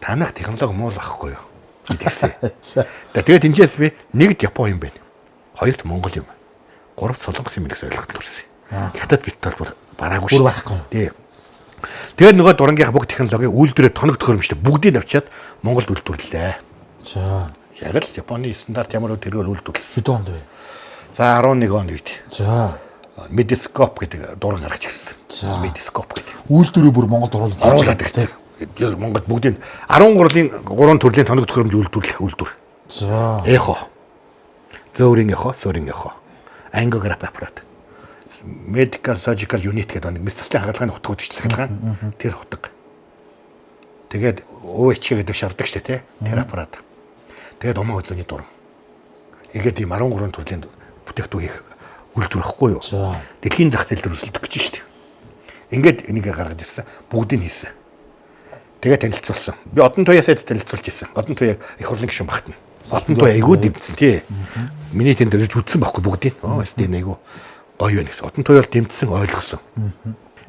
S2: Танах технологи муу л байхгүй юу? Гэдгсэн. Тэгээд энэчээс би нэгд Япон юм байна. Хоёрт Монгол юм. Гуравт Солонгос юм гэсэн ойлголт төрсөн. Хятад бит бол бараагүй шүү.
S1: Байхгүй.
S2: Тий. Тэгээд нөгөө дурангийнхаа бүх технологиг үйлдвэрээ тоног төхөөрөмжтэй бүгдийг авчиад Монголд үйлдвэрлэлээ.
S1: За.
S2: Яг л Японы стандарт ямар тэргээр үйлдвэрлэсэн.
S1: Хэд онд вэ?
S2: За 11 он үед.
S1: За.
S2: Медископ гэдэг дуран гаргаж ирсэн.
S1: За.
S2: Медископ гэдэг.
S1: Үйлдвэрээ бүр Монголд
S2: оруулаад ирсэн. Монголд бүгдийн 13-ийн 3 төрлийн тоног төхөөрөмж үйлдвэрлэх үйлдвэр.
S1: За.
S2: Эхо. Гөөрийн эхо, сөрийн эхо. ангиограф аппарат. Medical Surgical Unit гэдэг нэг мэс заслын хагалгааны хутгууд гэж хагалгаан. Тэр хутаг. Тэгээд ОВЧ гэдэг шавдаг штэ тий. Тэр аппарат. Тэгээд умаа үзүүний дуран. Ингээд ийм 13 төрлийн бүтээгдэхүүн хийх үйлдвэр واخгүй юу? Дэлхийн зах зээл дээр өсөлдөх гэж штэ. Ингээд энийг гаргаж ирсэн. Бүгдийг хийсэн. Тэгээд танилцуулсан. Би Одон туяа сайд танилцуулж ирсэн. Одон туяа их хурлын гишүүн багтана. Одон туяа айгуу дэмжсэн тий. Миний тэнд дөрж үзсэн байхгүй бүгдийг. Стен айгуу гоё байна гэсэн. Одон туяа л дэмжсэн ойлгосон.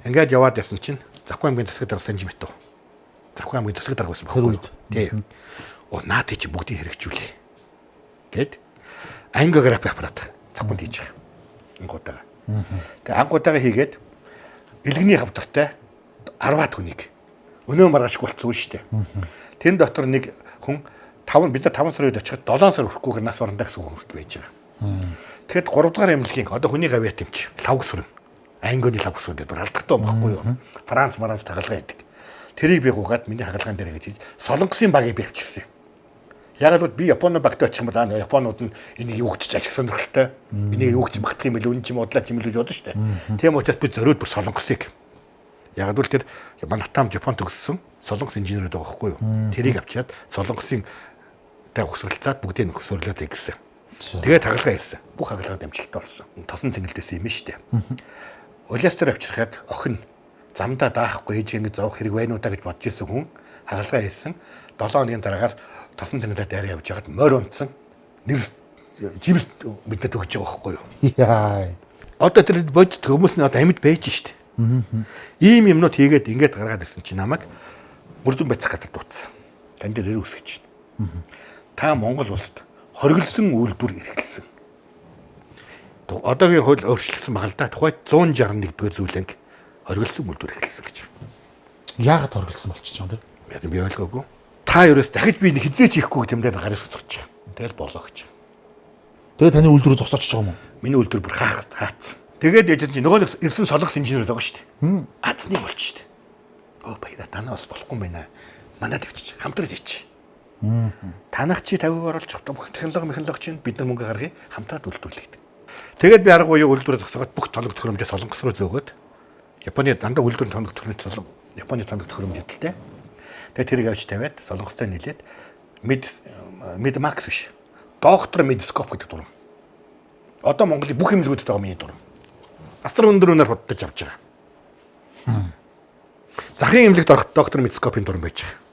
S2: Ингээд яваад ясан чинь Завхай аймгийн засаг дарга Санжи Мэтов. Завхай аймгийн засаг дарга байсан байхгүй. Тий. Наад чи бүгдийг хэрэгжүүлээ. Гэт ангиограф аппарат завханд хийж байгаа. Ангуудаа. Тэгээ ангуудаа хийгээд илгэний хавдартай 10-аад хүнийг өнөө маргааш болцсон шүү дээ. Тэн дотор нэг хүн бид нар 5 сарын үед очиход 7 сар хүрэхгүйгээр нас орондоо гэсэн хүн байж байгаа. Тэгэхэд 3 дугаар эмнэлгийн одоо хүний гавьяа тэмч лавг сүрэн ангионы лавг сүрэн гэдэг алдартай байхгүй юу? Франц тагалгаа яадаг. Тэрийг би гуйгаад миний хагалгаан дээр гэж солонгосын багийг би авчихсан. Яг л би Японы багт очих юм бол Японууд нь энийг юу гэж ашиг сонирхолтой. Энийг юу гэж магтах юм бэл үн чим удлаач юм л гэж бодсон шүү дээ. Тийм учраас би зориуд бүр солонгосыг. Яг л тэр манатам Японд төгссөн солонгос инженерүүд байгаа байхгүй юу? Тэрийг авчиад солонгосын тай хөсрөлцаад бүгдийг хөсөрлөөд гэсэн. Тэгээд хагалгаа хийсэн. Бүх хагалгаа дамжуулалттай болсон. Тосон цэнгэлдээс юм шүү дээ. Улаастер авчирхад охин замдаа даахгүй ээж ингэ зовх хэрэг байна уу та гэж бодож ирсэн хүн хагалгаа хийсэн. 7 хоногийн дараагаар тосон цэнгэлдээ дайраа явж хагаад морь унтсан. Нэр живс бидэд өгч байгаа байхгүй юу? Яа. Одоо тэр бодит хүмүүс нь одоо амьд байж штт. Ийм юмнууд хийгээд ингээд гаргаад ирсэн чинь намайг бүрдэн байцах газар дуудсан. Тань дээр үсгэж байна. Та Монгол улсад хориглосон үйлдвэр эрхэлсэн. Одоогийн хууль өөрчлөлтсөн байгаа л да. Тухайд 161-р зүйлэнг хориглосон үйлдвэр эрхэлсэн гэж. Яагаад хориглосон болчих юм бэ? Яг би ойлгоогүй. Та ерөөс дахиж би хизээч хийхгүй гэмээр гараас зурчих. Тэгэл болоо гэж. Тэгээ таны үйлдвэрөө зогсооч байгаа юм уу? Миний үйлдвэр бүр хаацсан. Тэгээд яж чинь нөгөө ирсэн солонгос инженерүүд байгаа шүү дээ. Азны болч шүү дээ. Оо баяраа танаа бас болохгүй юм байна. Манад ивчих. Хамтраад ич. Танах чи 50% оруулж бүх технологи чинь бид нар мөнгө гаргая хамтраад үйлдвэрлэе гэдэг. Тэгээд би арга буюу үйлдвэрээ зогсоогоод бүх тоног төхөөрөмжөө солонгос руу зөөгөөд Японы дандаа үйлдвэрийн тоног төхөөрөмж Японы тоног төхөөрөмж хэдэлтэй. Тэгээд тэрийг авч тавиад солонгостой нийлээд Медмакс биш. Доктор Медскоп гэдэг дурам. Одоо Монголын бүх эмнэлгүүдэд байгаа миний дурам. Асар өндөр үнээр худалдаж авч байгаа. Захын эмнэлэгт орох доктор Медскопын дурам байж байгаа.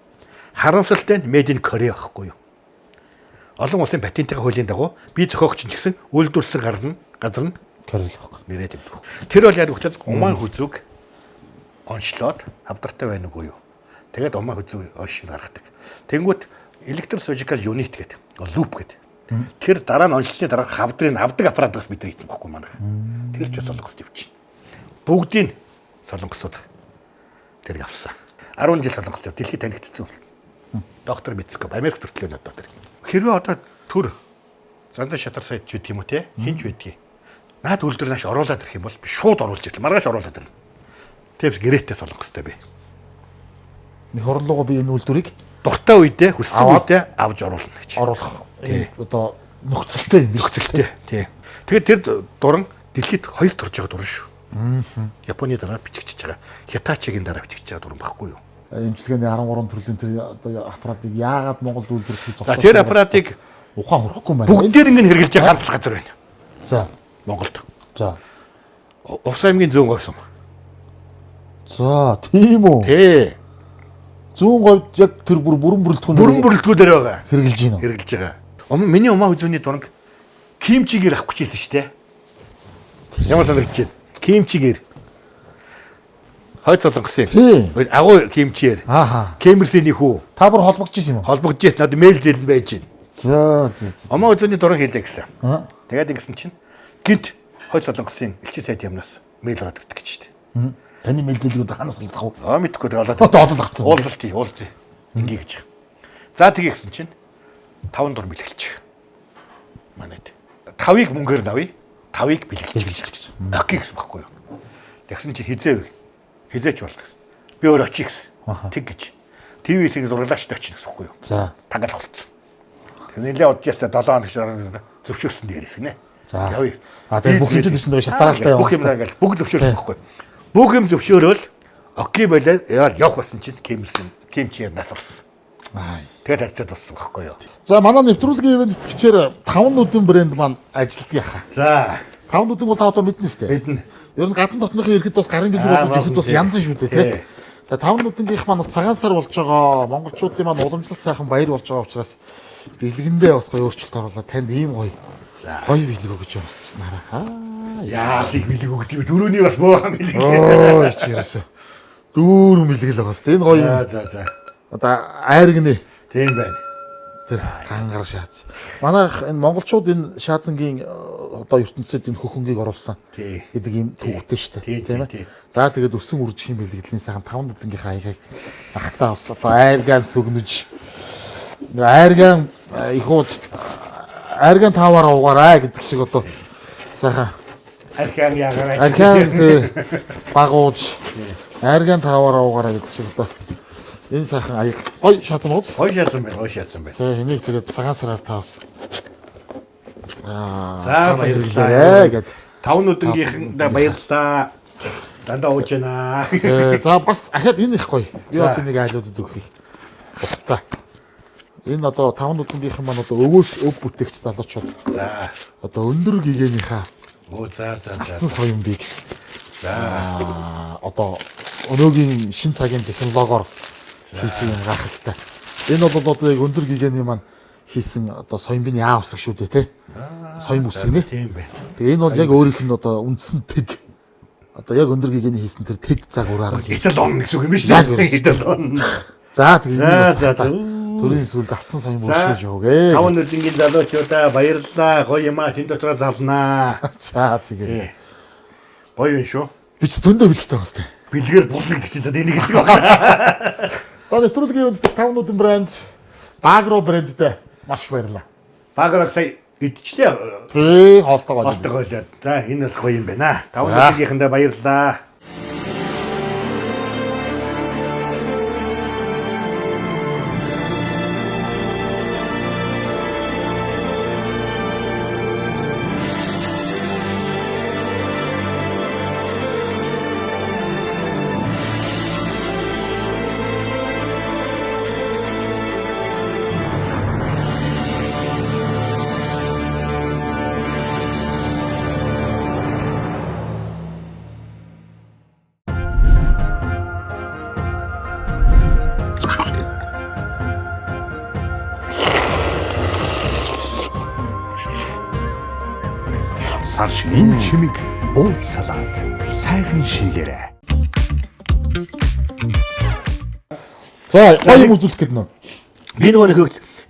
S2: Харамсалтай нь Made in Korea байхгүй юу? Олон улсын патентын хуулийн дагуу би зохиогч ч гэсэн үйлдвэрлэсэн газар нь Korea л байхгүй. Нэрээд юм. Тэр бол яг учраас умаан хүзүүг онцлоод хавдартай байна уу юу? Тэгээд умаан хүзүүг оншиг гаргадаг. Тэнгүүт Electrosurgical Unit гэдэг loop гэдэг. Тэр дараа нь онцлсны дараа хавдрыг авдаг аппаратаас бид хийсэн байхгүй манайх. Тэр ч солонгост явчих. Бүгдийг солонгосууд тэрийг авсан. 10 жил солонгост яв. Дэлхийд танигдсан. Доктор Медскоп Америк төртлөө надад тэр. Хэрвээ одоо төр зандаа шатар сайд ч үт юм уу те хинч байдгийг. Наад үйлдвэр нааш оруулаад ирэх юм бол би шууд оруулж ирлээ. Маргааш оруулаад ирнэ. Тэвс гэрээтэй солонгостой би. Нэг хорлогоо би энэ үйлдвэрийг дуртай үедээ хүссэн үедээ авч оруулна гэж. Оруулах. Одоо нөхцөлтэй. Тий. Тэгээд тэр дуран дэлхийд 2 турж байгаа дуран шүү. Японы дараа бичигдэж байгаа. Hitachiгийн дараа бичигдэж байгаа дуран баггүй юу? Эмчилгээний 13 төрлийн тэр одоо аппаратыг яагаад Монголд үйлдвэрлэх зогсоосон? Тэр аппаратыг ухаан хөрөхгүй байна. Бүгдээр ингэ хэрэгжилж байгаа ганц л газар байна. За, Монголд. За. Увс аймгийн зүүн говьсон. За, тийм үү? Тий. Зүүн говьд яг тэр бүрэн бүрэлдэхүүнээр байгаа. Хэрэгжилж байгаа. Миний умаа үзүүний дуранг кимчигээр авах гэж хэлсэн шүү дээ. Ямар санагдаж байна? Кимчигээр. Хойд солонгосын. Агуу кимчээр. Кемерсийн хүү. Та бүр холбогдож ирсэн юм уу? Холбогдож ирсэн. Одоо мэйл зэлэн байж байна. За. Умаа үзүүний дуран хийлээ гэсэн. Тэгээд ингэсэн чинь гинт хойд солонгосын элчин сайд юмнаас мэйл ороод ирдэг гэж шүү дээ. Таны мэйл зэлгүүд ханаас олдох уу? Мэдхгүй тэгээд олоод авцсан. Уулзъя. Ингээ гэж. За тгий гэсэн чинь 5 дур бэлгэлчих. Манайд. 5-ыг мөнгөөр давъя. 5-ыг бэлгэлчих гэж. Окей гэсэн баггүй юу? Тэгсэн чи хизээч болт гэсэн. Би өөр очих гэсэн. Тэг гэж. ТV-сийг зурлаачтай очих гэсэн баггүй юу? За. Тагал болцсон. Тэр нэлээ удаж ястаа 7 хоног зөвшөөрсөн дээрээс гинэ.
S1: За.
S2: Явъя.
S1: Тэгээд бүх хэмжээнд чинь нөгөө шатаралтай
S2: бүх юм ингээл бүгд зөвшөөрсөн байхгүй. Бүх юм зөвшөөрөөл окей болоод яал явах болсон чинь кемчээр нас орсон. Тэгээд харьцаад болсон байхгүй юу.
S1: За манай нэвтрүүлгийн ивент тэтгэгчээр 5 нүдэн брэнд маань ажилтдаг яхаа.
S2: За
S1: 5 нүдэн бол та одоо мэднэ шүү дээ.
S2: мэднэ.
S1: Ер нь гадна дотныхын иргэд бас гарын билүү болгож ихэд бас янз шүү дээ тий. Тэгээ 5 нүдэнгийнх маань бас цагаан сар болж байгаа. Монголчуудын маань уламжлалт сайхан баяр болж байгаа учраас бэлгэндээ бас гоё өөрчлөлт оруулаад танд ийм гоё бэлэг өгч явуулсан.
S2: Яас их бэлэг өгдөг. Дөрөвний бас боохан бэлэг.
S1: Ой чирээсэ. Дүүрэн бэлэг л байгаа сте. Энэ гоё юм.
S2: За.
S1: Одоо айргны
S2: Тийм байна.
S1: тэр гангар шаац. Манайх энэ монголчууд энэ шаазангийн одоо ертөнцид энэ хөхөнгийг оруулсан
S2: Тий.
S1: гэдэг юм төвхтэй шүү
S2: Тий,
S1: дээ. Тийм
S2: тий.
S1: ээ. За тэгээд өсөн үржихийн бэлгэдлийн сайхан 5 нүдэнгийнхээ аягийг ахтаа бас одоо айргаан сүгнэж айргаан ихүүд айргаан таваараа угаарай гэдэг шиг одоо сайхан
S2: Архиан яагаад.
S1: архиан багууж айргаан таваараа угаарай гэдэг шиг одоо энэ сайхан аяг гой шаазан ууз.
S2: Хой шаасан байна.
S1: Тэгээ энийг тэгээд цагаан сараар таавс.
S2: За
S1: баярлалаа гэд.
S2: 5 нүдэнгийнхэндээ баярлалаа. Дандаа ууж байна.
S1: За бас ахад энэ их гоё. Би бас энийг айлуудад өгье. Та. Энэ одоо 5 нүдэнгийнхэн маань одоо өвөөс өв бүтээгч залуучууд.
S2: За.
S1: Одоо өндөр гигэнийхээ
S2: За.
S1: хатан соёмбыг. Одоо өнөөгийн шин цагийн технологиор хийсэн юм гахалтай. Энэ бол одоо яг өндөр гигэний маань хийсэн одоо соёмбын яа усаг шүү дээ тий. Соём үсэг нэ.
S2: Тийм байна.
S1: Тэгээ энэ бол яг өөрийнх нь одоо үндсэн тэг. Одоо яг өндөр гигэний хийсэн тэр тэг загвараар
S2: Италон гэсэн үг юм биш
S1: Яг
S2: үү?
S1: ерөөс.
S2: Италон.
S1: За тэгээ
S2: За.
S1: төрийн сүлд авцсан соём өршөж өгөө.
S2: 5 нүдэнгийн залуучуудаа баярлалаа. Гоё юм аа тэн дотроо залнаа.
S1: За тэгээ.
S2: Гоё юм шүү.
S1: Би ч зөндөө бэлгтэй байгаа сте.
S2: Бэлгээр булнаг гэж одоо энийг хэлдэг байна.
S1: За нэвтрүүлгийн үнд 5 нүдэн брэнд Багро брэндтэй маш баярлалаа.
S2: Баграг сая идчихлээ.
S1: Тий хоолтойгоо.
S2: Болтойгоо. За энэ бол гоё юм байна. 5 нүдэнийхэндээ баярлалаа.
S4: Сар шинийн чимэг бууз салаад сайхан шинлэрэ.
S1: За гоё юм үзүүлэх гэдэг нь.
S2: Би нөгөө нэг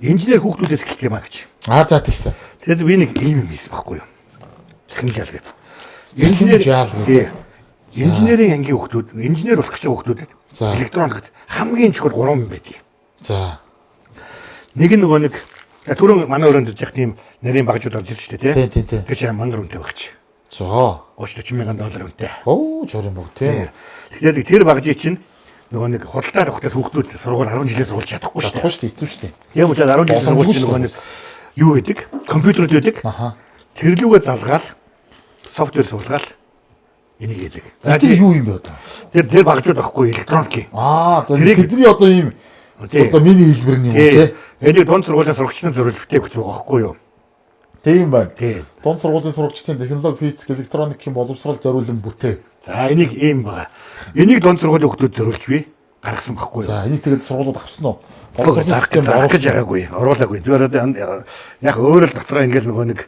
S2: инженер хүүхдүүдээс эхэлдэг юм аа гэж.
S1: За тэгсэн.
S2: Тэгээд би нэг ийм юм хийсэн байхгүй юу? Техникал гэдэг.
S1: Техникал гэдэг.
S2: Инженерийн ангийн хүүхдүүд, инженер болох гэж байгаа хүүхдүүдэд
S1: За.
S2: электроникт хамгийн чухал 3 юм байдаг.
S1: За.
S2: Нэг нь нөгөө нэг түрүүн манай өрөөнд зэж тийм нарийн багжууд орж ирсэн шүү дээ
S1: Тий.
S2: Тэр чинь мангар үнэтэй багч.
S1: За.
S2: $30,000 үнэтэй.
S1: Оо жорын баг тий.
S2: Тэгэхээр тэр багжийг чинь нөгөө нэг худалдаа авахтаас хүүхдүүд сургууль 10 жилээс сурулж чадахгүй шүү дээ.
S1: Чадахгүй шүү дээ эзэн шүү дээ.
S2: Тийм учраас 10 жилээс сургууль чинь нөгөө нэг юу гэдэг? Компьютерүүд байдаг.
S1: Аха.
S2: Тэрлүүгээ залгаал софтвер суулгаал энийг хийдэг.
S1: Тэр юу юм бэ одоо?
S2: Тэр багжууд байхгүй электроник.
S1: За
S2: Тэрийг-
S1: тэдний одоо ийм одоо миний хэлбэрний юм тий.
S2: Энийг дунд сургуулийн сурагчдын зориулж бүтээгч байгаа байхгүй юу?
S1: Тийм байна.
S2: Тийм.
S1: Дунд сургуулийн сурагчдын технологи, физик, электроникийн боловсрол зориулсан бүтэв.
S2: За энийг ийм байгаа. Энийг дунд сургуулийн хүмүүс зориулж би гаргасан байхгүй юу?
S1: За энийг тэгээд сургуулиуд авсан уу?
S2: Зарах гэж байгаагүй. Оруулаагүй. Зүгээр одоо яг өөрөө л дотроо ингээл нөгөө нэг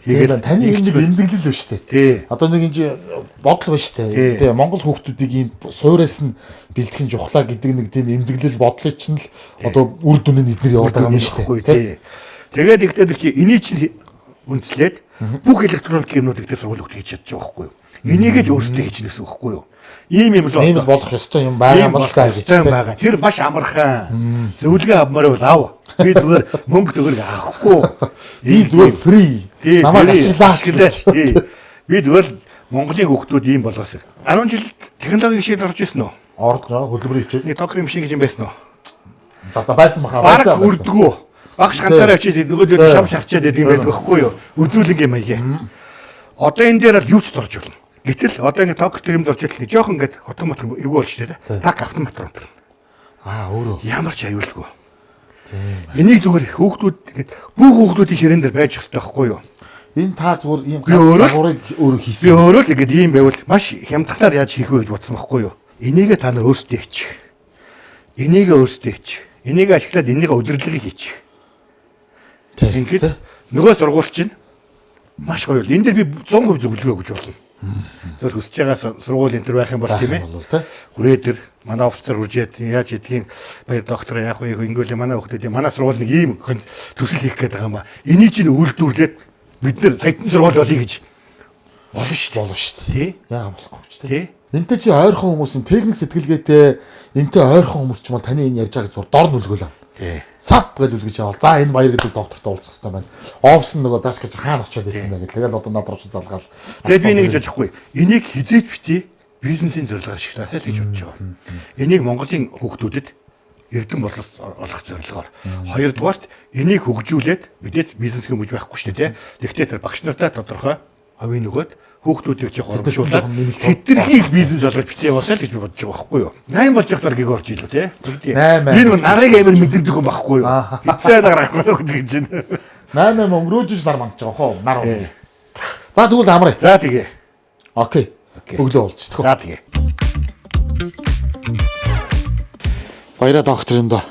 S1: Тэгээд таны энэ нэг эмзэглэл байна шүү дээ.
S2: Тий.
S1: Одоо нэг энэ бодол байна шүү дээ. Тий. Монгол хүүхдүүдийг ийм суураас нь бэлтгэн жухлаа гэдэг нэг тийм эмзэглэл бодлыг чинь л одоо үр дүнээ эдгээр яваад байгаа юм шүү дээ.
S2: Тий. Тэгээд ихтэй чи энийг чинь үнслээд бүх электроник юмнууд ихтэй сургууль өгч хийж чадчих واخгүй юу? Энийг ч өөрсдөө хийж нэсэн واخгүй юу? Ийм юм л
S1: ийм болох ёстой юм байгаа юм л та гэж
S2: байгаа. Тэр маш амархан. Зөвлөгөө авмаар бол ав. Би зүгээр мөнгө төгрөг авахгүй.
S1: би зүгээр фри. Намайг ашиглаач.
S2: Би зүгээр Монголын хүүхдүүд ийм болгосон. 10 жил технологийн шийд орж ирсэн үү?
S1: Ордгоо хөдөлмөр хичээл.
S2: Нэг токрим шиг юм байсан уу?
S1: За та байсан баха.
S2: Бараг үрдгүү. Багш ганцаараа очиж нөгөө шам шалчаад байдаг юм байдаг байхгүй юу? Үзүүлэг юм аяа. Одоо энэ дээр л юу ч зорж болно. Гэтэл одоо ингэ токт юм зорж идэл жоохон ингэ хотон мот эвгүй болж штэ. Так автомат руу.
S1: Өөрөө.
S2: Ямар ч аюулгүй. Энийг зүгээр хүүхдүүд ингэ бүх хүүхдүүдийн ширээн дээр байж хэвээр байхгүй юу?
S1: Энэ та зүгээр ийм
S2: өөрөө-
S1: загварыг өөрөө
S2: Би
S1: хийсэн.
S2: өөрөө л ингэ ийм байвал маш хямдханаар яаж хийх вэ гэж бодсон байхгүй юу? Энийгээ та нар өөрсдөө хийчих. Энийг өөрсдөө хийчих. Энийг ашиглаад энийг удирдлагыг хийчих. Ингээд нөгөө сургууль чинь маш гоё. Энд дээр би 100% зөвлөгөө өгч болно. Зөв хүсэж байгаа сургууль энэ төр байх юм бол тийм ээ. Хүрээ дээр манай офицер үржээд яаж идгийг баяр доктор яах вэ ингэвэл манай хүүхдүүд манай сургууль нэг ийм төсөл хийх гээд байгаа юм ба. Энийг чинь үйлдвэрлээд бид нэр сайтан сургууль болъё гэж болно шүү дээ. Тий?
S1: Яагаад болохгүй ч
S2: Тий?
S1: Энтэй чи ойрхон хүмүүсийн техник сэтгэлгээтэй энтэй ойрхон хүмүүс ч юм бол таны энэ ярьж байгааг зур дор нүлгөөлөө.
S2: Тий.
S1: Сав гэж үлгэж явал. За энэ баяр гэдэг доктортой уулзах хэрэгтэй байна. Офс нь нөгөө даш гэж хаана очиод байсан бэ гэх. Тэгэл одоо над руу ч залгаал.
S2: Тэгээд би нэг гэж бодохгүй. Энийг хизээж битий бизнесийн зорилгоор ашигласаа л гэж бодож байгаа. Энийг Монголын хүүхдүүдэд эрдэм боловс олох зорилгоор. Хоёрдугаарт энийг хөгжүүлээд мэдээж бизнес хэмж байхгүй шүү дээ. Тэгвэл тэр багш нартай тодорхой хувийн нөгөөд хүүхдүүдийг жоох оромжуулаад хэтэрхий их бизнес олгож битээ яваасаа л гэж би бодож байгаа байхгүй юу. 8 болж явахаар гиг орж илүү те. Би нэг нарыг амар мэдэрдэг юм байхгүй юу. Хитсээ дараа гарах гэж байна.
S1: 8 өнгөрөөж ш нар мандж байгаа хоо. Нар. За тэгвэл амраа.
S2: За тэгээ.
S1: Окей. Өглөө уулзчих.
S2: За тэгээ.
S1: Баяра докторын да.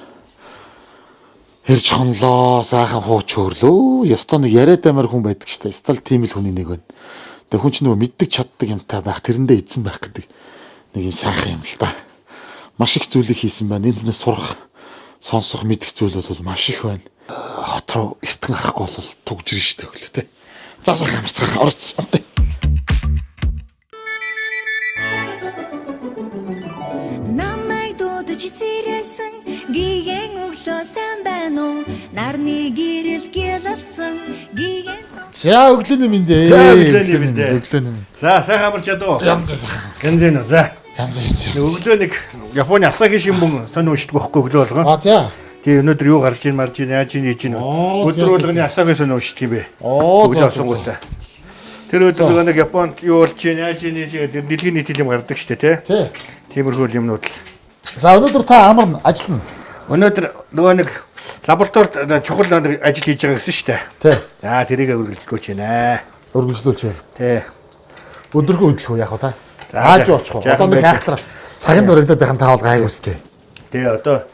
S1: Хэрж хонлоо, сайхан хууч хөрлөө. Ёстой нэг яриад амар хүн байдаг ч та. Стал тийм л хүний нэг байна. Тэгээ хүн чинь нөгөө мэддэг чаддаг юмтай байх, тэрэндээ эзэн байх гэдэг нэг юм сайхан юм л та. Маш их зүйлийг хийсэн байна. Энэ хүнээс сурах, сонсох, мэдэх зүйл бол маш их байна. Хот руу эртхэн харахгүй бол тугжирэн штэ өглөө те. За сайхан амарцгаа орцсон.
S7: Намайг дуудаж сэрээсэн гиген өглөө сайн байна уу? Нарны гэрэл гялалцсан гиген
S1: За өглөөний минь.
S2: За өглөөний минь.
S1: Өглөөний минь.
S2: За сайхан амарч ядуу.
S1: Янз сайхан.
S2: Гэнзэн үү. За.
S1: Янз.
S2: Өглөө нэг Японы Асаги Шинбун сонь уншдаг байхгүй өглөө болгоо.
S1: А за.
S2: Тий өнөөдөр юу гарч ийн марж ийн яаж ийн хийж ийн өдөр болгоны Асаги сонь уншдаг юм бэ.
S1: За.
S2: Тэр өдөр нэг Японд юу болж ийн яаж ийн дэлхийн нийтийн юм гардаг штэ тий.
S1: Тий.
S2: Тиймэрхүү юмнууд л.
S1: За өнөөдөр та амарна ажиллана.
S2: Өнөөдөр нөгөө нэг лабораторид чухал нэг ажил хийж байгаа гэсэн штэ.
S1: Тий.
S2: За тэрийг үргэлжлүүлж байна.
S1: Өргөжлүүлж.
S2: Тий.
S1: Өдөргөө хөдлөх үү яг уу та.
S2: За,
S1: Ааж очих уу. Одоо нэг хайхтар цагийн дөрөгдөд байхын таавал гайг үстэй.
S2: Тэгээ одоо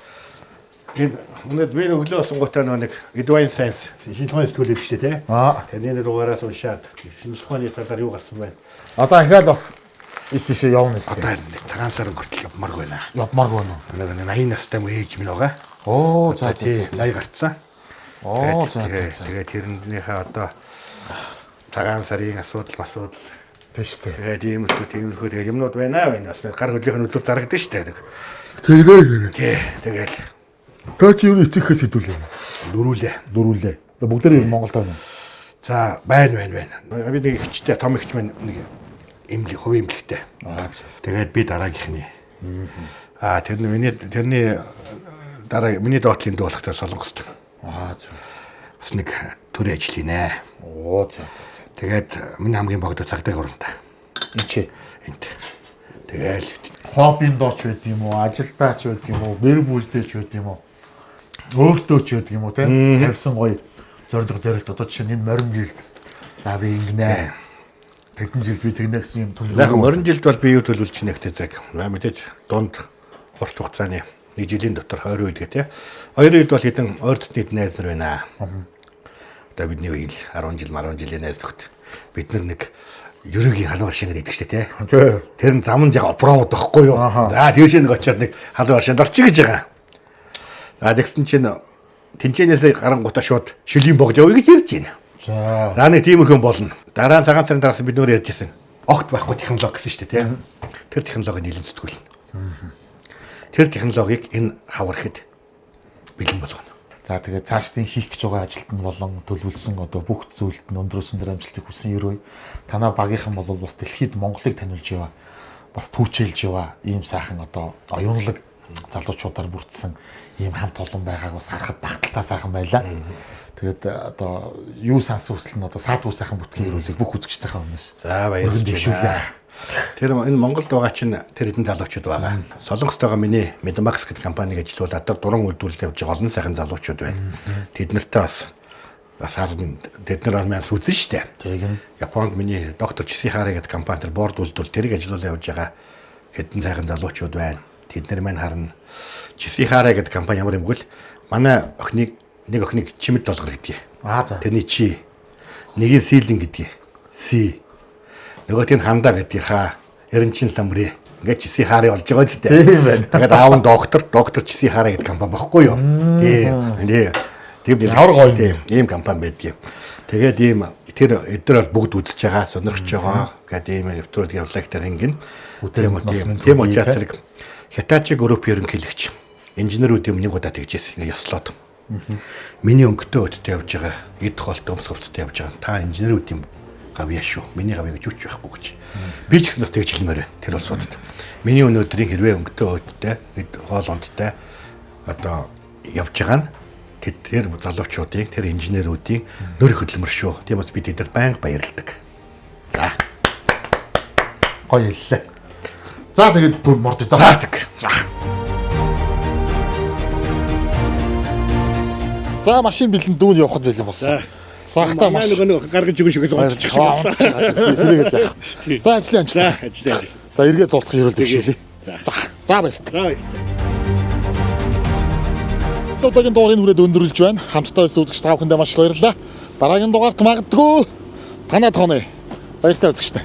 S2: энэ өнөөдөр би өглөө сонготой нэг Edwine Science шинэ тухайн сэтгүүлээд штэ тий. Тэрний дугаараас уншаад шинэ тухайны талаар юу гарсан байна.
S1: Одоо ахаал бас ийш явна гэсэн.
S2: Одоо цагаан сар өнгөртөл явмаар байна.
S1: Явмаар байна.
S2: Нэг 80 настай мөн ээж минь байгаа.
S1: Оо за.
S2: Сая гарцсан.
S1: Оо за.
S2: Тэгээ тэрнийхээ одоо цагаан сарын асуудал
S1: Тийш үү.
S2: тиймэрхүү тэгээ юмнууд байна. Бас гар хөдлөхийн үзүүл зарагдсан штэ.
S1: Тэглээ.
S2: Тэгэл
S1: Та чи юу эцэгхээс хэдүүлээ?
S2: дөрүүлээ.
S1: Бүгдээ Монголд байна.
S2: За байна. Би нэг ихчтэй том ихч маань нэг хувийн эмнэлэгтэй. Тэгээд би дараагийнхны. Тэрний дараа миний доотлын дүү болохтой Солонгост.
S1: Зөв.
S2: Бас нэг төрийн ажил хийнэ.
S1: Оо за.
S2: Тэгээд миний хамгийн богдо цагдаа гуранта. Энд. Тэгэл
S1: Хоббин дооч байд юм уу? Ажилдаач байд юм уу? Гэр бүлдээч байд юм уу? Өөртөө ч байд юм уу те? Тавьсан гоё зориг зорилт одоо жишээ нь энэ морин жилд. За би ингэнэ. Тэдэн жилд би тэгнэ гэсэн юм төлөв.
S2: яг морин жилд бол би юу төлөвлөж чинь ихтэй цаг. Мэдээж дунд урт хугацааны нэг жилийн дотор 20 үед гэ тэ. 2 үед бол хэдэн ойр дотны найз нар байна. Одоо бидний үеийн 10 жилийн найз нөхд. Бид нэг ерөөгийн халуун аршин гэдэг штэ тэ. Тэр нь зам нь яг опровод байхгүй юу. За тийш нэг очиад нэг халуун аршинд орчих гэж байгаа. За тэгсэн чинь тэнцэнээс гарангуудаа шууд шилийн богд явъя гэж ярьж байна. За нэг тиймэрхүү болно. Дараа нь цагаан сарын дараас бид нөр ярьжсэн. Огт байхгүй технологи гэсэн штэ тэ. Тэр технологиг нийлэн зүтгүүлнэ. Тэр технологиг энэ хаврахад бэлэн болгоно.
S1: За тэгээд цаашдын хийх гэж байгаа ажилд нь болон төлөвлөсөн одоо бүх зүйлд нь өндрөөсөн дээр амжилтыг хүсэн ерөө танаа багийнхан бол бас дэлхийд Монголыг таниулж яваа бас түүчээлж яваа ийм сайхан одоо оюунлаг залуучуудаар бүрдсэн ийм хамт олон байгааг бас харахад багталтаа сайхан байлаа. Тэгээд одоо юу санс үсэл нь одоо саадгүй сайхан бүтгийн ирүүлэг бүх үзэгчдийнхээ өмнөөс.
S2: За баярлалаа. Тэр энэ Монголд байгаа чинь тэр хэдэн залуучууд байгаа. Солонгост байгаа миний Medmax гэдэг компаниг ажилуулад дуран үйлдвэрлэл явж байгаа олон сайхан залуучууд байна. Тэд нартай бас харна тэд нар маань үзэн штэ.
S1: Тэгин.
S2: Японд миний доктор Чисихара гэдэг компани тэр борд үйлдвэрлэл тэрийг ажилуулаад явж байгаа хэдэн сайхан залуучууд байна. Тэд нар маань харна Чисихара гэдэг компани ямар юм бол манай нэг охиныг чимэд долгор гэдгийг.
S1: За.
S2: Тэрний чи нэгийн сийлэн гэдгийг. Си. Нөгөөт нь хандаа гэдгийг хаа. Эренчин ламрээ. Ингээд чиси хаарыг олж байгаа зү.
S1: Тийм байна.
S2: Тэгээд аав нь доктор чиси хаараа гэдэг компани багхгүй юу? Тийм
S1: Ямар гоё
S2: тийм. Ийм компани байдгийг. Тэгээд ийм тэр эдгээр бол бүгд үзэж байгаа, сонирхож байгаа. Гэдэг ийм нэвтрүүлэг явуулах тэр ингэн. Тийм учраас тэр Hitachi Group ерөнхийлөгч инженерүүд юм нэг удаа тэгжээс ингэ яслаад. Миний өнгөтэй өдөртөө явж байгаа. Эд хоолтой өмс хувцастай явж байгаа. Та инженерүүд юм гавьяа шүү. Миний гавьяа гэж үуч байхгүй гэж. Би ч гэсэн бас тэгж хэлмээр байна. Тэр улсуудад. Миний өнөөдрийн хэрвээ өнгөтэй өдөртөө эд хоол ондтой одоо явж байгаа нь тэр залуучуудын, тэр инженерүүдийн нөр хөдөлмөр шүү. Тийм бас бид тэдэнд байнга баярлдаг. За.
S1: Гоё хэллээ. За тэгээд бүр морд идэ. За. За машин бэлэн дүүн явахд бэлэн болсон. Цагтаа машин
S2: нөгөө гаргаж өгөн шиг л гоцчих шиг байна.
S1: Сэрээгээ заах. За ажлын амжилт.
S2: За ажлын ажил.
S1: За эргээд зултах хэрүүлдэг шүүлээ. За баярлалаа. Одоогийн дугаарыг хүрээд өндөрлөж байна. Хамтдаа байсан үзэгч та бүхэндээ маш их баярлалаа. Дараагийн дугаарт магадгүй танаа тооны баяртай үзэгчтэй.